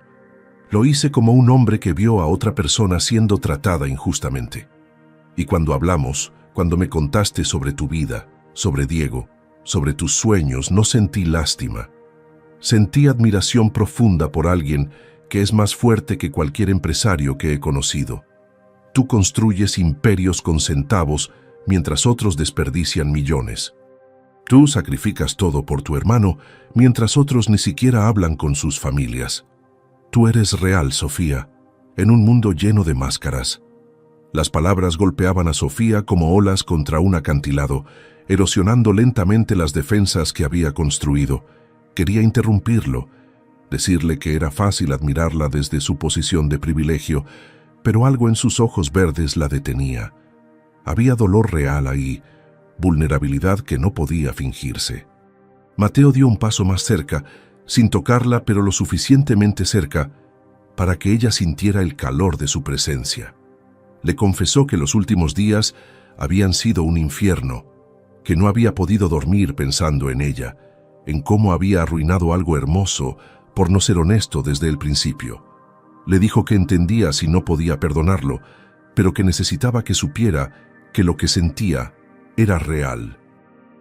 «Lo hice como un hombre que vio a otra persona siendo tratada injustamente. Y cuando hablamos, cuando me contaste sobre tu vida, sobre Diego, sobre tus sueños, no sentí lástima. Sentí admiración profunda por alguien que es más fuerte que cualquier empresario que he conocido. Tú construyes imperios con centavos mientras otros desperdician millones. Tú sacrificas todo por tu hermano mientras otros ni siquiera hablan con sus familias. Tú eres real, Sofía, en un mundo lleno de máscaras». Las palabras golpeaban a Sofía como olas contra un acantilado, erosionando lentamente las defensas que había construido. Quería interrumpirlo, decirle que era fácil admirarla desde su posición de privilegio, pero algo en sus ojos verdes la detenía. Había dolor real ahí, vulnerabilidad que no podía fingirse. Mateo dio un paso más cerca, sin tocarla, pero lo suficientemente cerca para que ella sintiera el calor de su presencia. Le confesó que los últimos días habían sido un infierno, que no había podido dormir pensando en ella, en cómo había arruinado algo hermoso por no ser honesto desde el principio. Le dijo que entendía si no podía perdonarlo, pero que necesitaba que supiera que lo que sentía era real,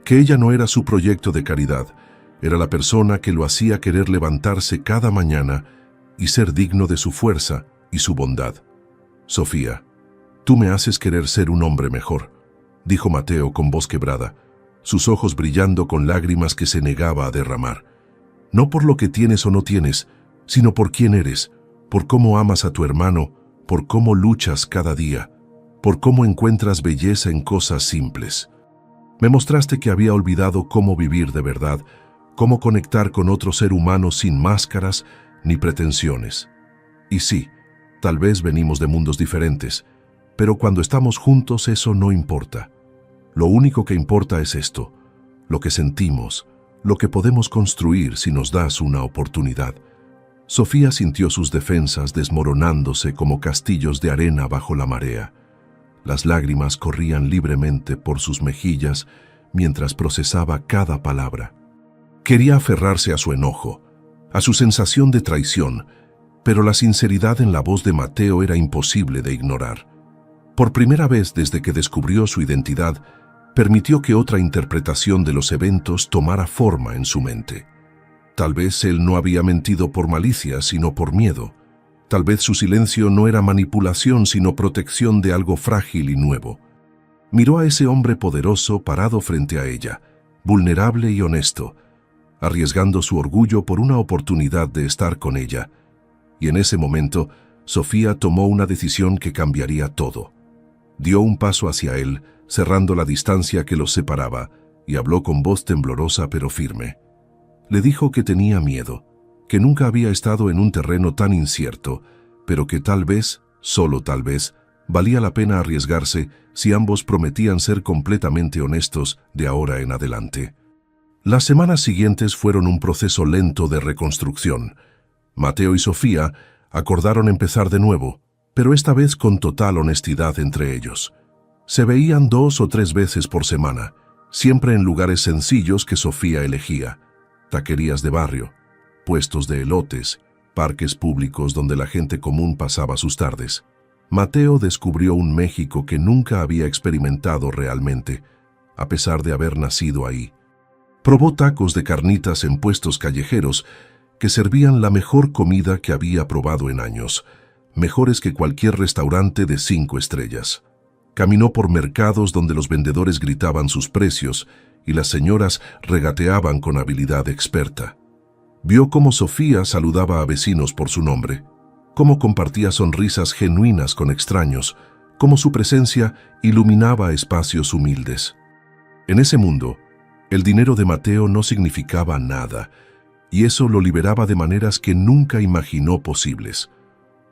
que ella no era su proyecto de caridad, era la persona que lo hacía querer levantarse cada mañana y ser digno de su fuerza y su bondad. «Sofía, tú me haces querer ser un hombre mejor», dijo Mateo con voz quebrada, sus ojos brillando con lágrimas que se negaba a derramar. «No por lo que tienes o no tienes, sino por quién eres, por cómo amas a tu hermano, por cómo luchas cada día, por cómo encuentras belleza en cosas simples. Me mostraste que había olvidado cómo vivir de verdad, cómo conectar con otro ser humano sin máscaras ni pretensiones. Y sí, tal vez venimos de mundos diferentes, pero cuando estamos juntos eso no importa. Lo único que importa es esto, lo que sentimos, lo que podemos construir si nos das una oportunidad». Sofía sintió sus defensas desmoronándose como castillos de arena bajo la marea. Las lágrimas corrían libremente por sus mejillas mientras procesaba cada palabra. Quería aferrarse a su enojo, a su sensación de traición, pero la sinceridad en la voz de Mateo era imposible de ignorar. Por primera vez desde que descubrió su identidad, permitió que otra interpretación de los eventos tomara forma en su mente. Tal vez él no había mentido por malicia, sino por miedo. Tal vez su silencio no era manipulación, sino protección de algo frágil y nuevo. Miró a ese hombre poderoso parado frente a ella, vulnerable y honesto, arriesgando su orgullo por una oportunidad de estar con ella. Y en ese momento, Sofía tomó una decisión que cambiaría todo. Dio un paso hacia él, cerrando la distancia que los separaba, y habló con voz temblorosa pero firme. Le dijo que tenía miedo, que nunca había estado en un terreno tan incierto, pero que tal vez Solo tal vez, valía la pena arriesgarse si ambos prometían ser completamente honestos de ahora en adelante. Las semanas siguientes fueron un proceso lento de reconstrucción. Mateo y Sofía acordaron empezar de nuevo, pero esta vez con total honestidad entre ellos. Se veían 2 o 3 veces por semana, siempre en lugares sencillos que Sofía elegía: taquerías de barrio, puestos de elotes, parques públicos donde la gente común pasaba sus tardes. Mateo descubrió un México que nunca había experimentado realmente, a pesar de haber nacido ahí. Probó tacos de carnitas en puestos callejeros que servían la mejor comida que había probado en años, mejores que cualquier restaurante de 5 estrellas. Caminó por mercados donde los vendedores gritaban sus precios y las señoras regateaban con habilidad experta. Vio cómo Sofía saludaba a vecinos por su nombre, cómo compartía sonrisas genuinas con extraños, cómo su presencia iluminaba espacios humildes. En ese mundo, el dinero de Mateo no significaba nada, y eso lo liberaba de maneras que nunca imaginó posibles.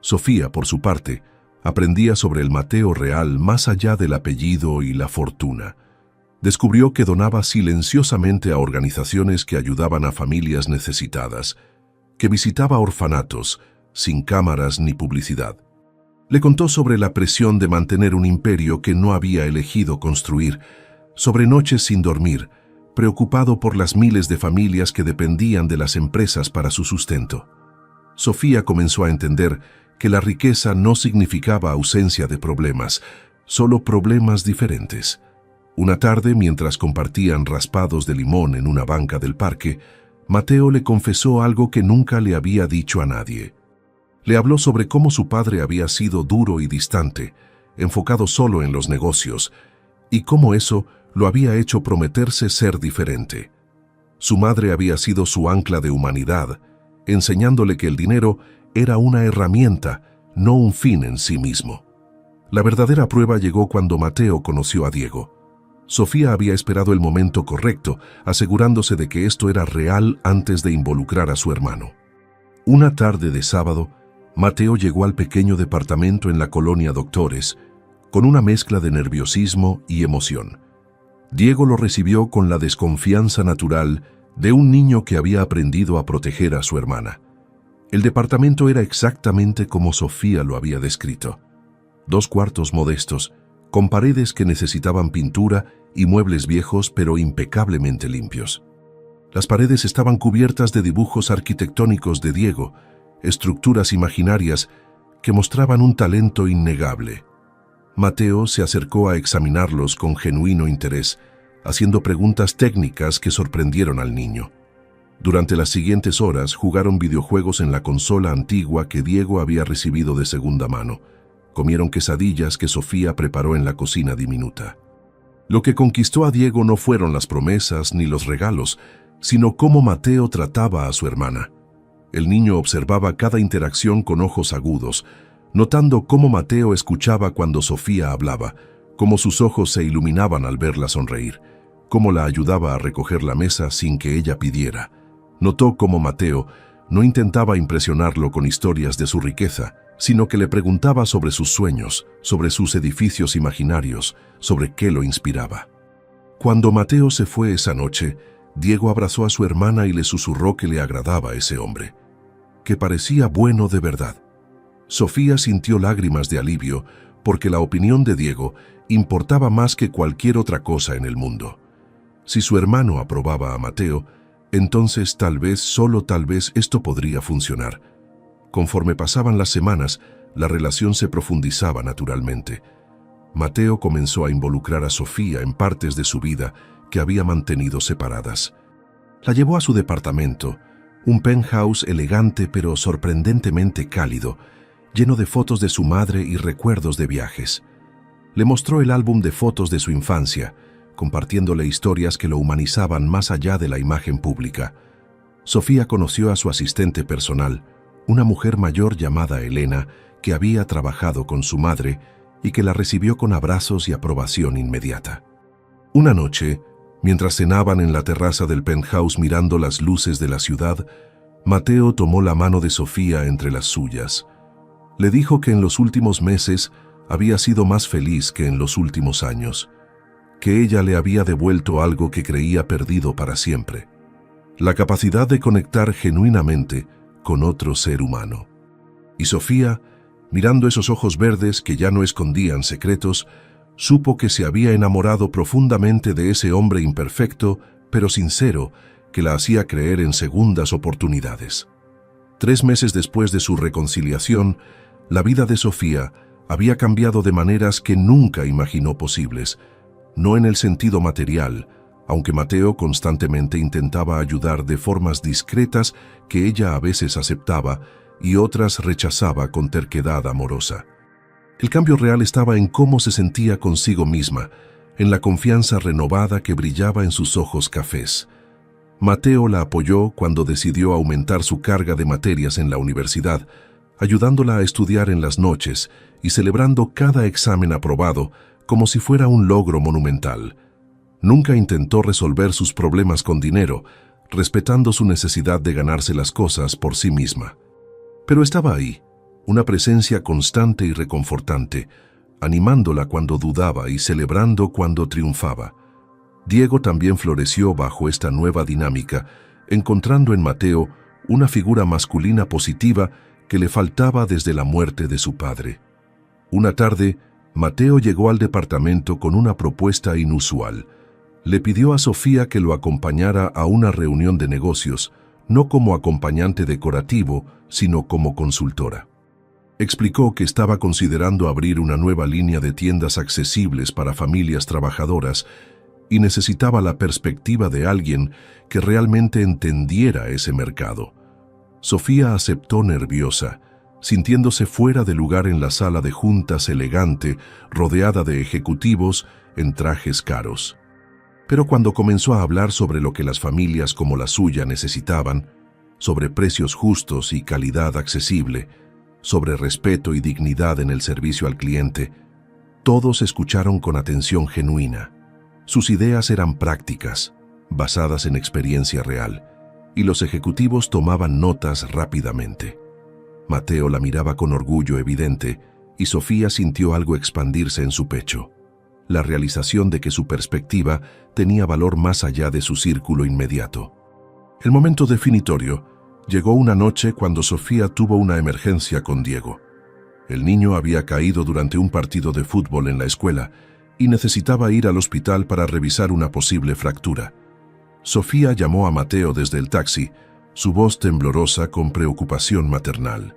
Sofía, por su parte, aprendía sobre el Mateo real más allá del apellido y la fortuna. Descubrió que donaba silenciosamente a organizaciones que ayudaban a familias necesitadas, que visitaba orfanatos, sin cámaras ni publicidad. Le contó sobre la presión de mantener un imperio que no había elegido construir, sobre noches sin dormir, preocupado por las miles de familias que dependían de las empresas para su sustento. Sofía comenzó a entender que la riqueza no significaba ausencia de problemas, solo problemas diferentes. Una tarde, mientras compartían raspados de limón en una banca del parque, Mateo le confesó algo que nunca le había dicho a nadie. Le habló sobre cómo su padre había sido duro y distante, enfocado solo en los negocios, y cómo eso lo había hecho prometerse ser diferente. Su madre había sido su ancla de humanidad, enseñándole que el dinero era una herramienta, no un fin en sí mismo. La verdadera prueba llegó cuando Mateo conoció a Diego. Sofía había esperado el momento correcto, asegurándose de que esto era real antes de involucrar a su hermano. Una tarde de sábado, Mateo llegó al pequeño departamento en la colonia Doctores, con una mezcla de nerviosismo y emoción. Diego lo recibió con la desconfianza natural de un niño que había aprendido a proteger a su hermana. El departamento era exactamente como Sofía lo había descrito. 2 cuartos modestos, con paredes que necesitaban pintura y muebles viejos pero impecablemente limpios. Las paredes estaban cubiertas de dibujos arquitectónicos de Diego, estructuras imaginarias que mostraban un talento innegable. Mateo se acercó a examinarlos con genuino interés, haciendo preguntas técnicas que sorprendieron al niño. Durante las siguientes horas jugaron videojuegos en la consola antigua que Diego había recibido de segunda mano. Comieron quesadillas que Sofía preparó en la cocina diminuta. Lo que conquistó a Diego no fueron las promesas ni los regalos, sino cómo Mateo trataba a su hermana. El niño observaba cada interacción con ojos agudos, notando cómo Mateo escuchaba cuando Sofía hablaba, cómo sus ojos se iluminaban al verla sonreír, cómo la ayudaba a recoger la mesa sin que ella pidiera. Notó cómo Mateo no intentaba impresionarlo con historias de su riqueza, sino que le preguntaba sobre sus sueños, sobre sus edificios imaginarios, sobre qué lo inspiraba. Cuando Mateo se fue esa noche, Diego abrazó a su hermana y le susurró que le agradaba ese hombre, que parecía bueno de verdad. Sofía sintió lágrimas de alivio porque la opinión de Diego importaba más que cualquier otra cosa en el mundo. Si su hermano aprobaba a Mateo, entonces tal vez, solo tal vez, esto podría funcionar. Conforme pasaban las semanas, la relación se profundizaba naturalmente. Mateo comenzó a involucrar a Sofía en partes de su vida que había mantenido separadas. La llevó a su departamento, un penthouse elegante pero sorprendentemente cálido, lleno de fotos de su madre y recuerdos de viajes. Le mostró el álbum de fotos de su infancia, compartiéndole historias que lo humanizaban más allá de la imagen pública. Sofía conoció a su asistente personal, una mujer mayor llamada Elena, que había trabajado con su madre y que la recibió con abrazos y aprobación inmediata. Una noche, mientras cenaban en la terraza del penthouse mirando las luces de la ciudad, Mateo tomó la mano de Sofía entre las suyas. Le dijo que en los últimos meses había sido más feliz que en los últimos años, que ella le había devuelto algo que creía perdido para siempre: la capacidad de conectar genuinamente con otro ser humano. Y Sofía, mirando esos ojos verdes que ya no escondían secretos, supo que se había enamorado profundamente de ese hombre imperfecto, pero sincero, que la hacía creer en segundas oportunidades. 3 meses después de su reconciliación, la vida de Sofía había cambiado de maneras que nunca imaginó posibles, no en el sentido material, aunque Mateo constantemente intentaba ayudar de formas discretas que ella a veces aceptaba y otras rechazaba con terquedad amorosa. El cambio real estaba en cómo se sentía consigo misma, en la confianza renovada que brillaba en sus ojos cafés. Mateo la apoyó cuando decidió aumentar su carga de materias en la universidad, ayudándola a estudiar en las noches y celebrando cada examen aprobado como si fuera un logro monumental. Nunca intentó resolver sus problemas con dinero, respetando su necesidad de ganarse las cosas por sí misma. Pero estaba ahí, una presencia constante y reconfortante, animándola cuando dudaba y celebrando cuando triunfaba. Diego también floreció bajo esta nueva dinámica, encontrando en Mateo una figura masculina positiva que le faltaba desde la muerte de su padre. Una tarde, Mateo llegó al departamento con una propuesta inusual. Le pidió a Sofía que lo acompañara a una reunión de negocios, no como acompañante decorativo, sino como consultora. Explicó que estaba considerando abrir una nueva línea de tiendas accesibles para familias trabajadoras y necesitaba la perspectiva de alguien que realmente entendiera ese mercado. Sofía aceptó nerviosa, sintiéndose fuera de lugar en la sala de juntas elegante, rodeada de ejecutivos en trajes caros. Pero cuando comenzó a hablar sobre lo que las familias como la suya necesitaban, sobre precios justos y calidad accesible, sobre respeto y dignidad en el servicio al cliente, todos escucharon con atención genuina. Sus ideas eran prácticas, basadas en experiencia real, y los ejecutivos tomaban notas rápidamente. Mateo la miraba con orgullo evidente y Sofía sintió algo expandirse en su pecho, la realización de que su perspectiva tenía valor más allá de su círculo inmediato. El momento definitorio llegó una noche cuando Sofía tuvo una emergencia con Diego. El niño había caído durante un partido de fútbol en la escuela y necesitaba ir al hospital para revisar una posible fractura. Sofía llamó a Mateo desde el taxi, su voz temblorosa con preocupación maternal.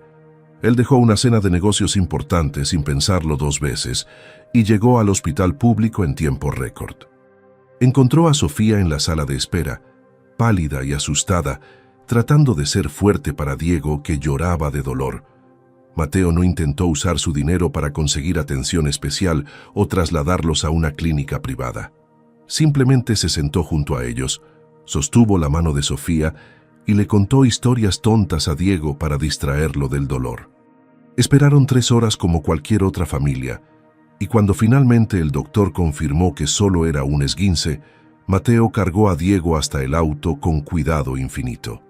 Él dejó una cena de negocios importante sin pensarlo 2 veces y llegó al hospital público en tiempo récord. Encontró a Sofía en la sala de espera, pálida y asustada, tratando de ser fuerte para Diego, que lloraba de dolor. Mateo no intentó usar su dinero para conseguir atención especial o trasladarlos a una clínica privada. Simplemente se sentó junto a ellos, sostuvo la mano de Sofía y le contó historias tontas a Diego para distraerlo del dolor. Esperaron 3 horas como cualquier otra familia, y cuando finalmente el doctor confirmó que solo era un esguince, Mateo cargó a Diego hasta el auto con cuidado infinito.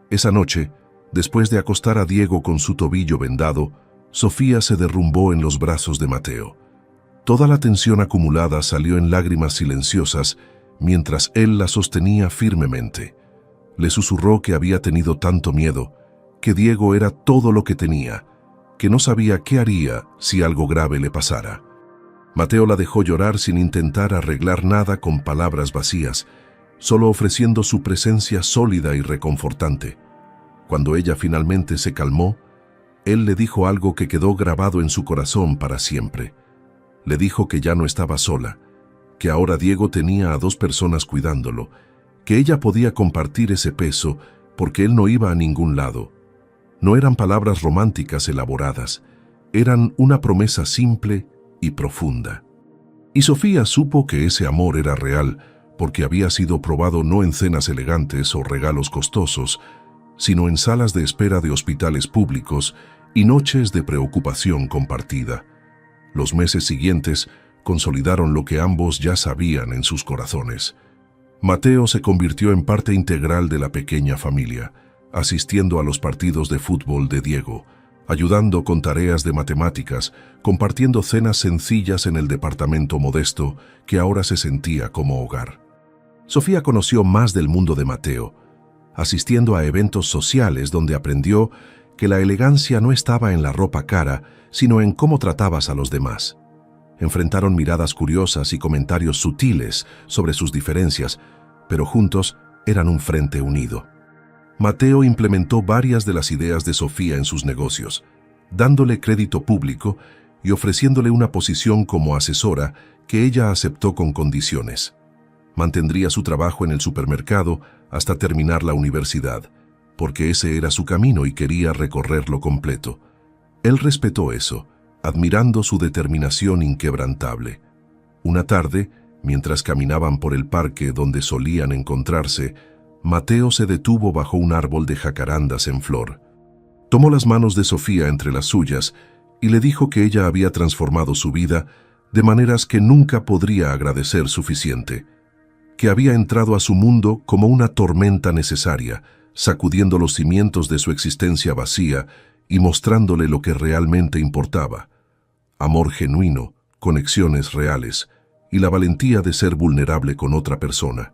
Esa noche, después de acostar a Diego con su tobillo vendado, Sofía se derrumbó en los brazos de Mateo. Toda la tensión acumulada salió en lágrimas silenciosas mientras él la sostenía firmemente. Le susurró que había tenido tanto miedo, que Diego era todo lo que tenía, que no sabía qué haría si algo grave le pasara. Mateo la dejó llorar sin intentar arreglar nada con palabras vacías, solo ofreciendo su presencia sólida y reconfortante. Cuando ella finalmente se calmó, él le dijo algo que quedó grabado en su corazón para siempre. Le dijo que ya no estaba sola, que ahora Diego tenía a 2 personas cuidándolo, que ella podía compartir ese peso porque él no iba a ningún lado. No eran palabras románticas elaboradas, eran una promesa simple y profunda. Y Sofía supo que ese amor era real porque había sido probado no en cenas elegantes o regalos costosos, sino en salas de espera de hospitales públicos y noches de preocupación compartida. Los meses siguientes consolidaron lo que ambos ya sabían en sus corazones. Mateo se convirtió en parte integral de la pequeña familia, asistiendo a los partidos de fútbol de Diego, ayudando con tareas de matemáticas, compartiendo cenas sencillas en el departamento modesto que ahora se sentía como hogar. Sofía conoció más del mundo de Mateo, asistiendo a eventos sociales donde aprendió que la elegancia no estaba en la ropa cara, sino en cómo tratabas a los demás. Enfrentaron miradas curiosas y comentarios sutiles sobre sus diferencias, pero juntos eran un frente unido. Mateo implementó varias de las ideas de Sofía en sus negocios, dándole crédito público y ofreciéndole una posición como asesora que ella aceptó con condiciones. Mantendría su trabajo en el supermercado hasta terminar la universidad, porque ese era su camino y quería recorrerlo completo. Él respetó eso, admirando su determinación inquebrantable. Una tarde, mientras caminaban por el parque donde solían encontrarse, Mateo se detuvo bajo un árbol de jacarandas en flor. Tomó las manos de Sofía entre las suyas y le dijo que ella había transformado su vida de maneras que nunca podría agradecer suficiente, que había entrado a su mundo como una tormenta necesaria, sacudiendo los cimientos de su existencia vacía y mostrándole lo que realmente importaba: amor genuino, conexiones reales y la valentía de ser vulnerable con otra persona.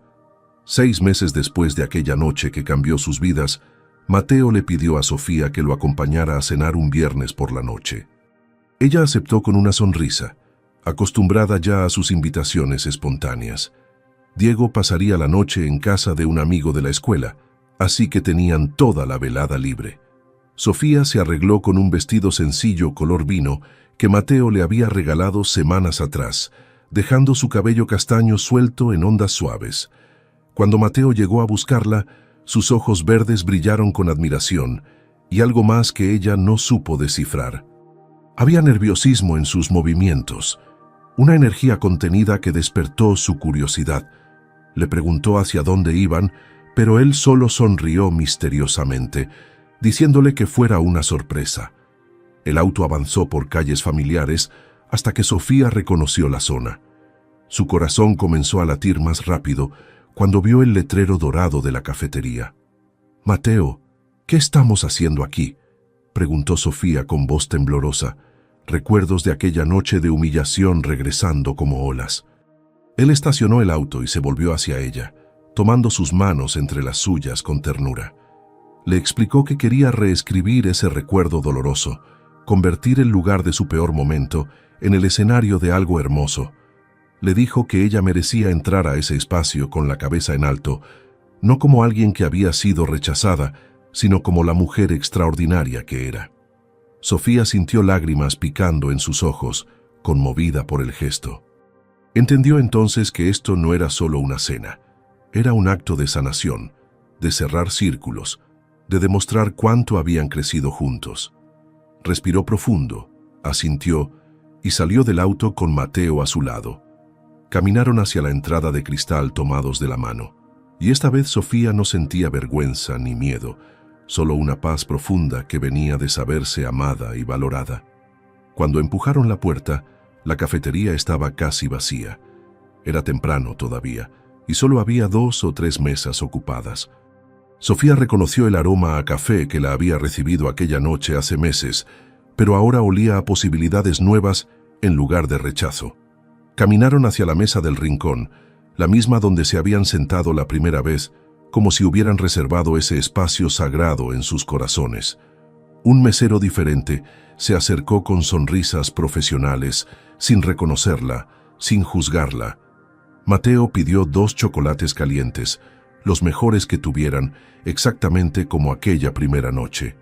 6 meses después de aquella noche que cambió sus vidas, Mateo le pidió a Sofía que lo acompañara a cenar un viernes por la noche. Ella aceptó con una sonrisa, acostumbrada ya a sus invitaciones espontáneas. Diego pasaría la noche en casa de un amigo de la escuela, así que tenían toda la velada libre. Sofía se arregló con un vestido sencillo color vino que Mateo le había regalado semanas atrás, dejando su cabello castaño suelto en ondas suaves. Cuando Mateo llegó a buscarla, sus ojos verdes brillaron con admiración y algo más que ella no supo descifrar. Había nerviosismo en sus movimientos, una energía contenida que despertó su curiosidad. Le preguntó hacia dónde iban, pero él solo sonrió misteriosamente, diciéndole que fuera una sorpresa. El auto avanzó por calles familiares hasta que Sofía reconoció la zona. Su corazón comenzó a latir más rápido cuando vio el letrero dorado de la cafetería. «Mateo, ¿qué estamos haciendo aquí?», preguntó Sofía con voz temblorosa, recuerdos de aquella noche de humillación regresando como olas. Él estacionó el auto y se volvió hacia ella, tomando sus manos entre las suyas con ternura. Le explicó que quería reescribir ese recuerdo doloroso, convertir el lugar de su peor momento en el escenario de algo hermoso. Le dijo que ella merecía entrar a ese espacio con la cabeza en alto, no como alguien que había sido rechazada, sino como la mujer extraordinaria que era. Sofía sintió lágrimas picando en sus ojos, conmovida por el gesto. Entendió entonces que esto no era solo una cena, era un acto de sanación, de cerrar círculos, de demostrar cuánto habían crecido juntos. Respiró profundo, asintió y salió del auto con Mateo a su lado. Caminaron hacia la entrada de cristal tomados de la mano, y esta vez Sofía no sentía vergüenza ni miedo, solo una paz profunda que venía de saberse amada y valorada. Cuando empujaron la puerta, la cafetería estaba casi vacía. Era temprano todavía, y solo había 2 o 3 mesas ocupadas. Sofía reconoció el aroma a café que la había recibido aquella noche hace meses, pero ahora olía a posibilidades nuevas en lugar de rechazo. Caminaron hacia la mesa del rincón, la misma donde se habían sentado la primera vez, como si hubieran reservado ese espacio sagrado en sus corazones. Un mesero diferente se acercó con sonrisas profesionales, sin reconocerla, sin juzgarla. Mateo pidió 2 chocolates calientes, los mejores que tuvieran, exactamente como aquella primera noche.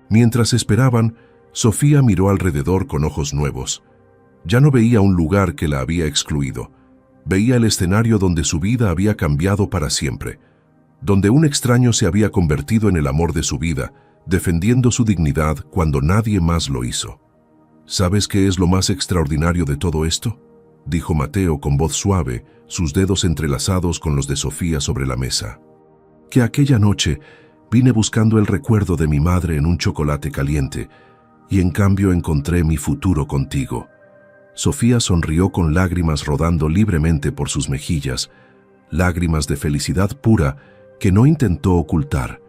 Mientras esperaban, Sofía miró alrededor con ojos nuevos. Ya no veía un lugar que la había excluido. Veía el escenario donde su vida había cambiado para siempre, donde un extraño se había convertido en el amor de su vida, defendiendo su dignidad cuando nadie más lo hizo. ¿Sabes qué es lo más extraordinario de todo esto?, dijo Mateo con voz suave, sus dedos entrelazados con los de Sofía sobre la mesa. Que aquella noche vine buscando el recuerdo de mi madre en un chocolate caliente, y en cambio encontré mi futuro contigo. Sofía sonrió con lágrimas rodando libremente por sus mejillas, lágrimas de felicidad pura que no intentó ocultar,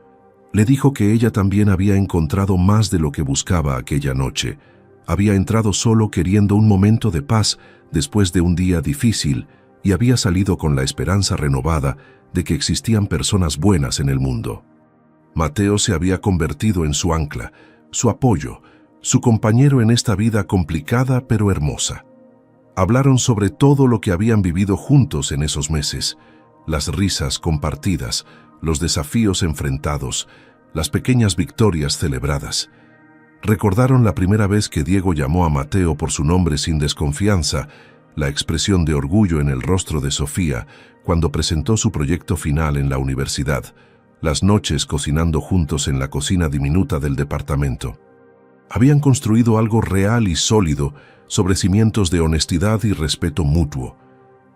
Le dijo que ella también había encontrado más de lo que buscaba aquella noche. Había entrado solo queriendo un momento de paz después de un día difícil y había salido con la esperanza renovada de que existían personas buenas en el mundo. Mateo se había convertido en su ancla, su apoyo, su compañero en esta vida complicada pero hermosa. Hablaron sobre todo lo que habían vivido juntos en esos meses, las risas compartidas, los desafíos enfrentados, las pequeñas victorias celebradas. Recordaron la primera vez que Diego llamó a Mateo por su nombre sin desconfianza, la expresión de orgullo en el rostro de Sofía cuando presentó su proyecto final en la universidad, las noches cocinando juntos en la cocina diminuta del departamento. Habían construido algo real y sólido sobre cimientos de honestidad y respeto mutuo,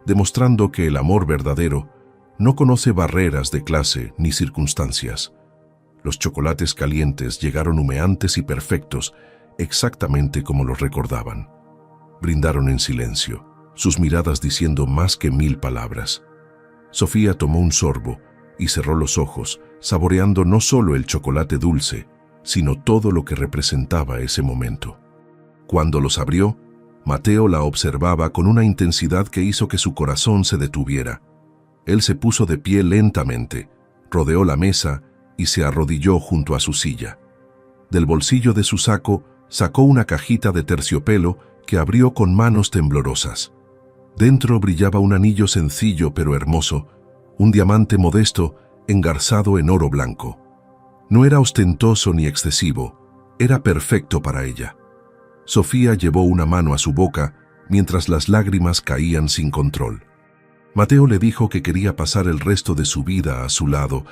demostrando que el amor verdadero no conoce barreras de clase ni circunstancias. Los chocolates calientes llegaron humeantes y perfectos, exactamente como los recordaban. Brindaron en silencio, sus miradas diciendo más que 1000 palabras. Sofía tomó un sorbo y cerró los ojos, saboreando no solo el chocolate dulce, sino todo lo que representaba ese momento. Cuando los abrió, Mateo la observaba con una intensidad que hizo que su corazón se detuviera. Él se puso de pie lentamente, rodeó la mesa y se arrodilló junto a su silla. Del bolsillo de su saco sacó una cajita de terciopelo que abrió con manos temblorosas. Dentro brillaba un anillo sencillo pero hermoso, un diamante modesto engarzado en oro blanco. No era ostentoso ni excesivo, era perfecto para ella. Sofía llevó una mano a su boca mientras las lágrimas caían sin control. Mateo le dijo que quería pasar el resto de su vida a su lado,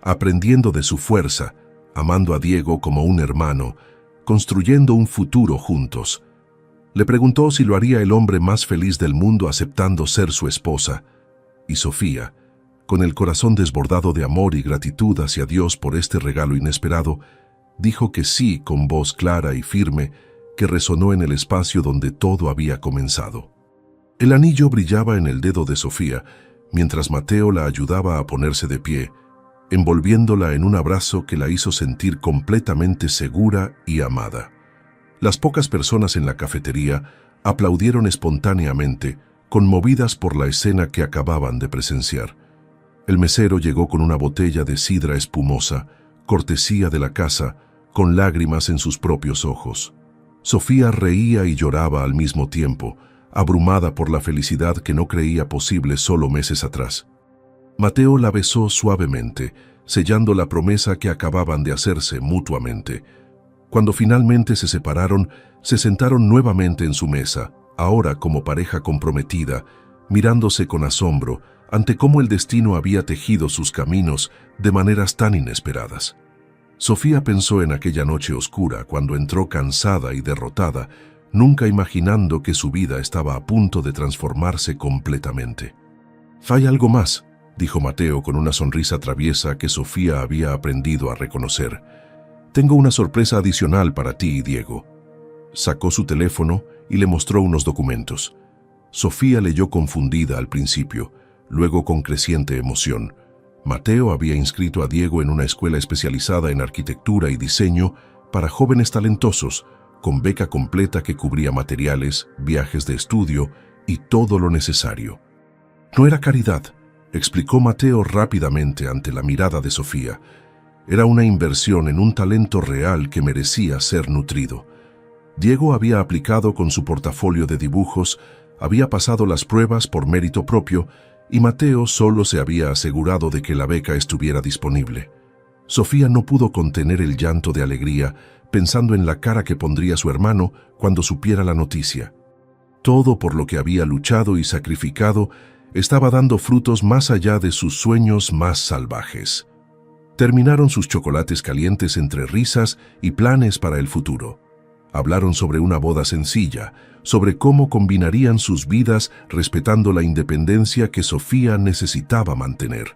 aprendiendo de su fuerza, amando a Diego como un hermano, construyendo un futuro juntos. Le preguntó si lo haría el hombre más feliz del mundo aceptando ser su esposa, y Sofía, con el corazón desbordado de amor y gratitud hacia Dios por este regalo inesperado, dijo que sí con voz clara y firme que resonó en el espacio donde todo había comenzado. El anillo brillaba en el dedo de Sofía, mientras Mateo la ayudaba a ponerse de pie, envolviéndola en un abrazo que la hizo sentir completamente segura y amada. Las pocas personas en la cafetería aplaudieron espontáneamente, conmovidas por la escena que acababan de presenciar. El mesero llegó con una botella de sidra espumosa, cortesía de la casa, con lágrimas en sus propios ojos. Sofía reía y lloraba al mismo tiempo, abrumada por la felicidad que no creía posible solo meses atrás. Mateo la besó suavemente, sellando la promesa que acababan de hacerse mutuamente. Cuando finalmente se separaron, se sentaron nuevamente en su mesa, ahora como pareja comprometida, mirándose con asombro ante cómo el destino había tejido sus caminos de maneras tan inesperadas. Sofía pensó en aquella noche oscura cuando entró cansada y derrotada, nunca imaginando que su vida estaba a punto de transformarse completamente. «Hay algo más», dijo Mateo con una sonrisa traviesa que Sofía había aprendido a reconocer. «Tengo una sorpresa adicional para ti, Diego». Sacó su teléfono y le mostró unos documentos. Sofía leyó confundida al principio, luego con creciente emoción. Mateo había inscrito a Diego en una escuela especializada en arquitectura y diseño para jóvenes talentosos, con beca completa que cubría materiales, viajes de estudio y todo lo necesario. No era caridad, explicó Mateo rápidamente ante la mirada de Sofía. Era una inversión en un talento real que merecía ser nutrido. Diego había aplicado con su portafolio de dibujos, había pasado las pruebas por mérito propio y Mateo solo se había asegurado de que la beca estuviera disponible. Sofía no pudo contener el llanto de alegría pensando en la cara que pondría su hermano cuando supiera la noticia. Todo por lo que había luchado y sacrificado estaba dando frutos más allá de sus sueños más salvajes. Terminaron sus chocolates calientes entre risas y planes para el futuro. Hablaron sobre una boda sencilla, sobre cómo combinarían sus vidas respetando la independencia que Sofía necesitaba mantener.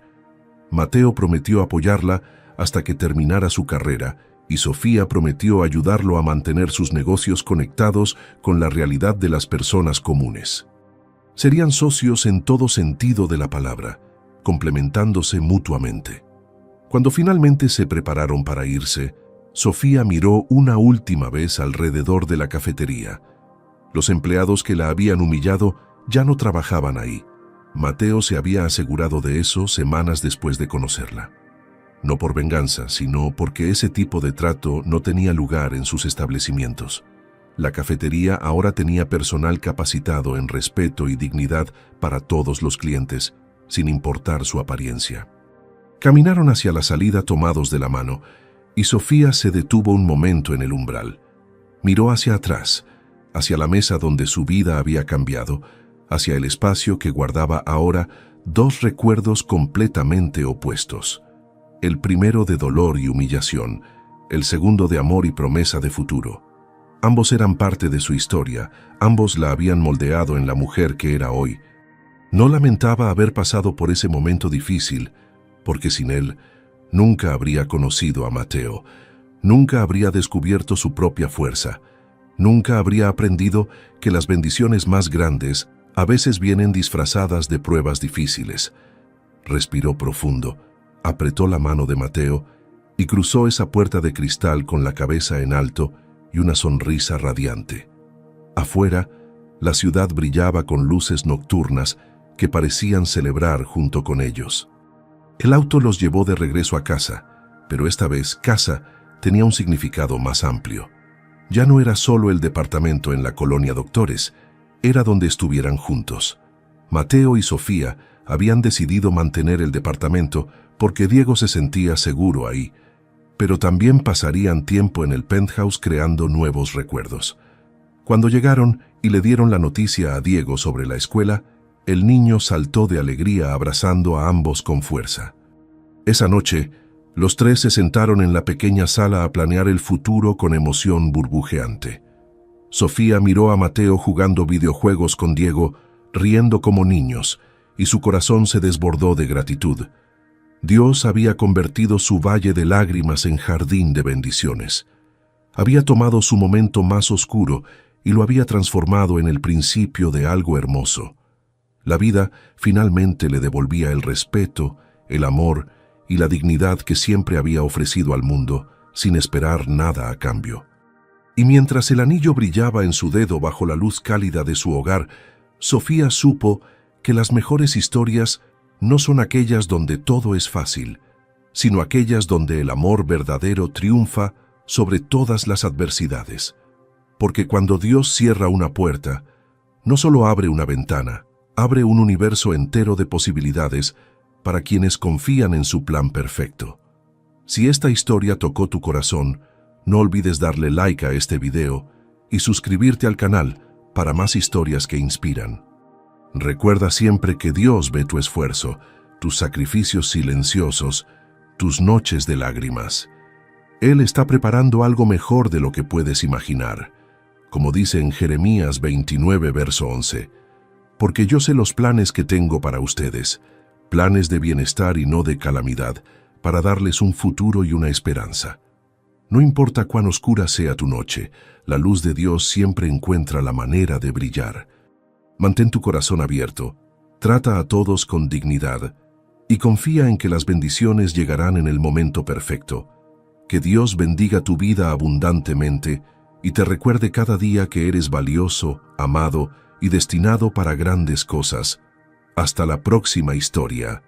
Mateo prometió apoyarla hasta que terminara su carrera y Sofía prometió ayudarlo a mantener sus negocios conectados con la realidad de las personas comunes. Serían socios en todo sentido de la palabra, complementándose mutuamente. Cuando finalmente se prepararon para irse, Sofía miró una última vez alrededor de la cafetería. Los empleados que la habían humillado ya no trabajaban ahí. Mateo se había asegurado de eso semanas después de conocerla. No por venganza, sino porque ese tipo de trato no tenía lugar en sus establecimientos. La cafetería ahora tenía personal capacitado en respeto y dignidad para todos los clientes, sin importar su apariencia. Caminaron hacia la salida tomados de la mano, y Sofía se detuvo un momento en el umbral. Miró hacia atrás, hacia la mesa donde su vida había cambiado, hacia el espacio que guardaba ahora dos recuerdos completamente opuestos. El primero de dolor y humillación, el segundo de amor y promesa de futuro. Ambos eran parte de su historia, ambos la habían moldeado en la mujer que era hoy. No lamentaba haber pasado por ese momento difícil, porque sin él nunca habría conocido a Mateo, nunca habría descubierto su propia fuerza, nunca habría aprendido que las bendiciones más grandes a veces vienen disfrazadas de pruebas difíciles. Respiró profundo, apretó la mano de Mateo y cruzó esa puerta de cristal con la cabeza en alto y una sonrisa radiante. Afuera, la ciudad brillaba con luces nocturnas que parecían celebrar junto con ellos. El auto los llevó de regreso a casa, pero esta vez casa tenía un significado más amplio. Ya no era solo el departamento en la colonia Doctores, era donde estuvieran juntos. Mateo y Sofía habían decidido mantener el departamento porque Diego se sentía seguro ahí, pero también pasarían tiempo en el penthouse creando nuevos recuerdos. Cuando llegaron y le dieron la noticia a Diego sobre la escuela, el niño saltó de alegría abrazando a ambos con fuerza. Esa noche, los tres se sentaron en la pequeña sala a planear el futuro con emoción burbujeante. Sofía miró a Mateo jugando videojuegos con Diego, riendo como niños, y su corazón se desbordó de gratitud. Dios había convertido su valle de lágrimas en jardín de bendiciones. Había tomado su momento más oscuro y lo había transformado en el principio de algo hermoso. La vida finalmente le devolvía el respeto, el amor y la dignidad que siempre había ofrecido al mundo, sin esperar nada a cambio. Y mientras el anillo brillaba en su dedo bajo la luz cálida de su hogar, Sofía supo que las mejores historias no son aquellas donde todo es fácil, sino aquellas donde el amor verdadero triunfa sobre todas las adversidades. Porque cuando Dios cierra una puerta, no solo abre una ventana, abre un universo entero de posibilidades para quienes confían en su plan perfecto. Si esta historia tocó tu corazón, no olvides darle like a este video y suscribirte al canal para más historias que inspiran. Recuerda siempre que Dios ve tu esfuerzo, tus sacrificios silenciosos, tus noches de lágrimas. Él está preparando algo mejor de lo que puedes imaginar. Como dice en Jeremías 29, verso 11, «Porque yo sé los planes que tengo para ustedes, planes de bienestar y no de calamidad, para darles un futuro y una esperanza». No importa cuán oscura sea tu noche, la luz de Dios siempre encuentra la manera de brillar. Mantén tu corazón abierto, trata a todos con dignidad y confía en que las bendiciones llegarán en el momento perfecto. Que Dios bendiga tu vida abundantemente y te recuerde cada día que eres valioso, amado y destinado para grandes cosas. Hasta la próxima historia.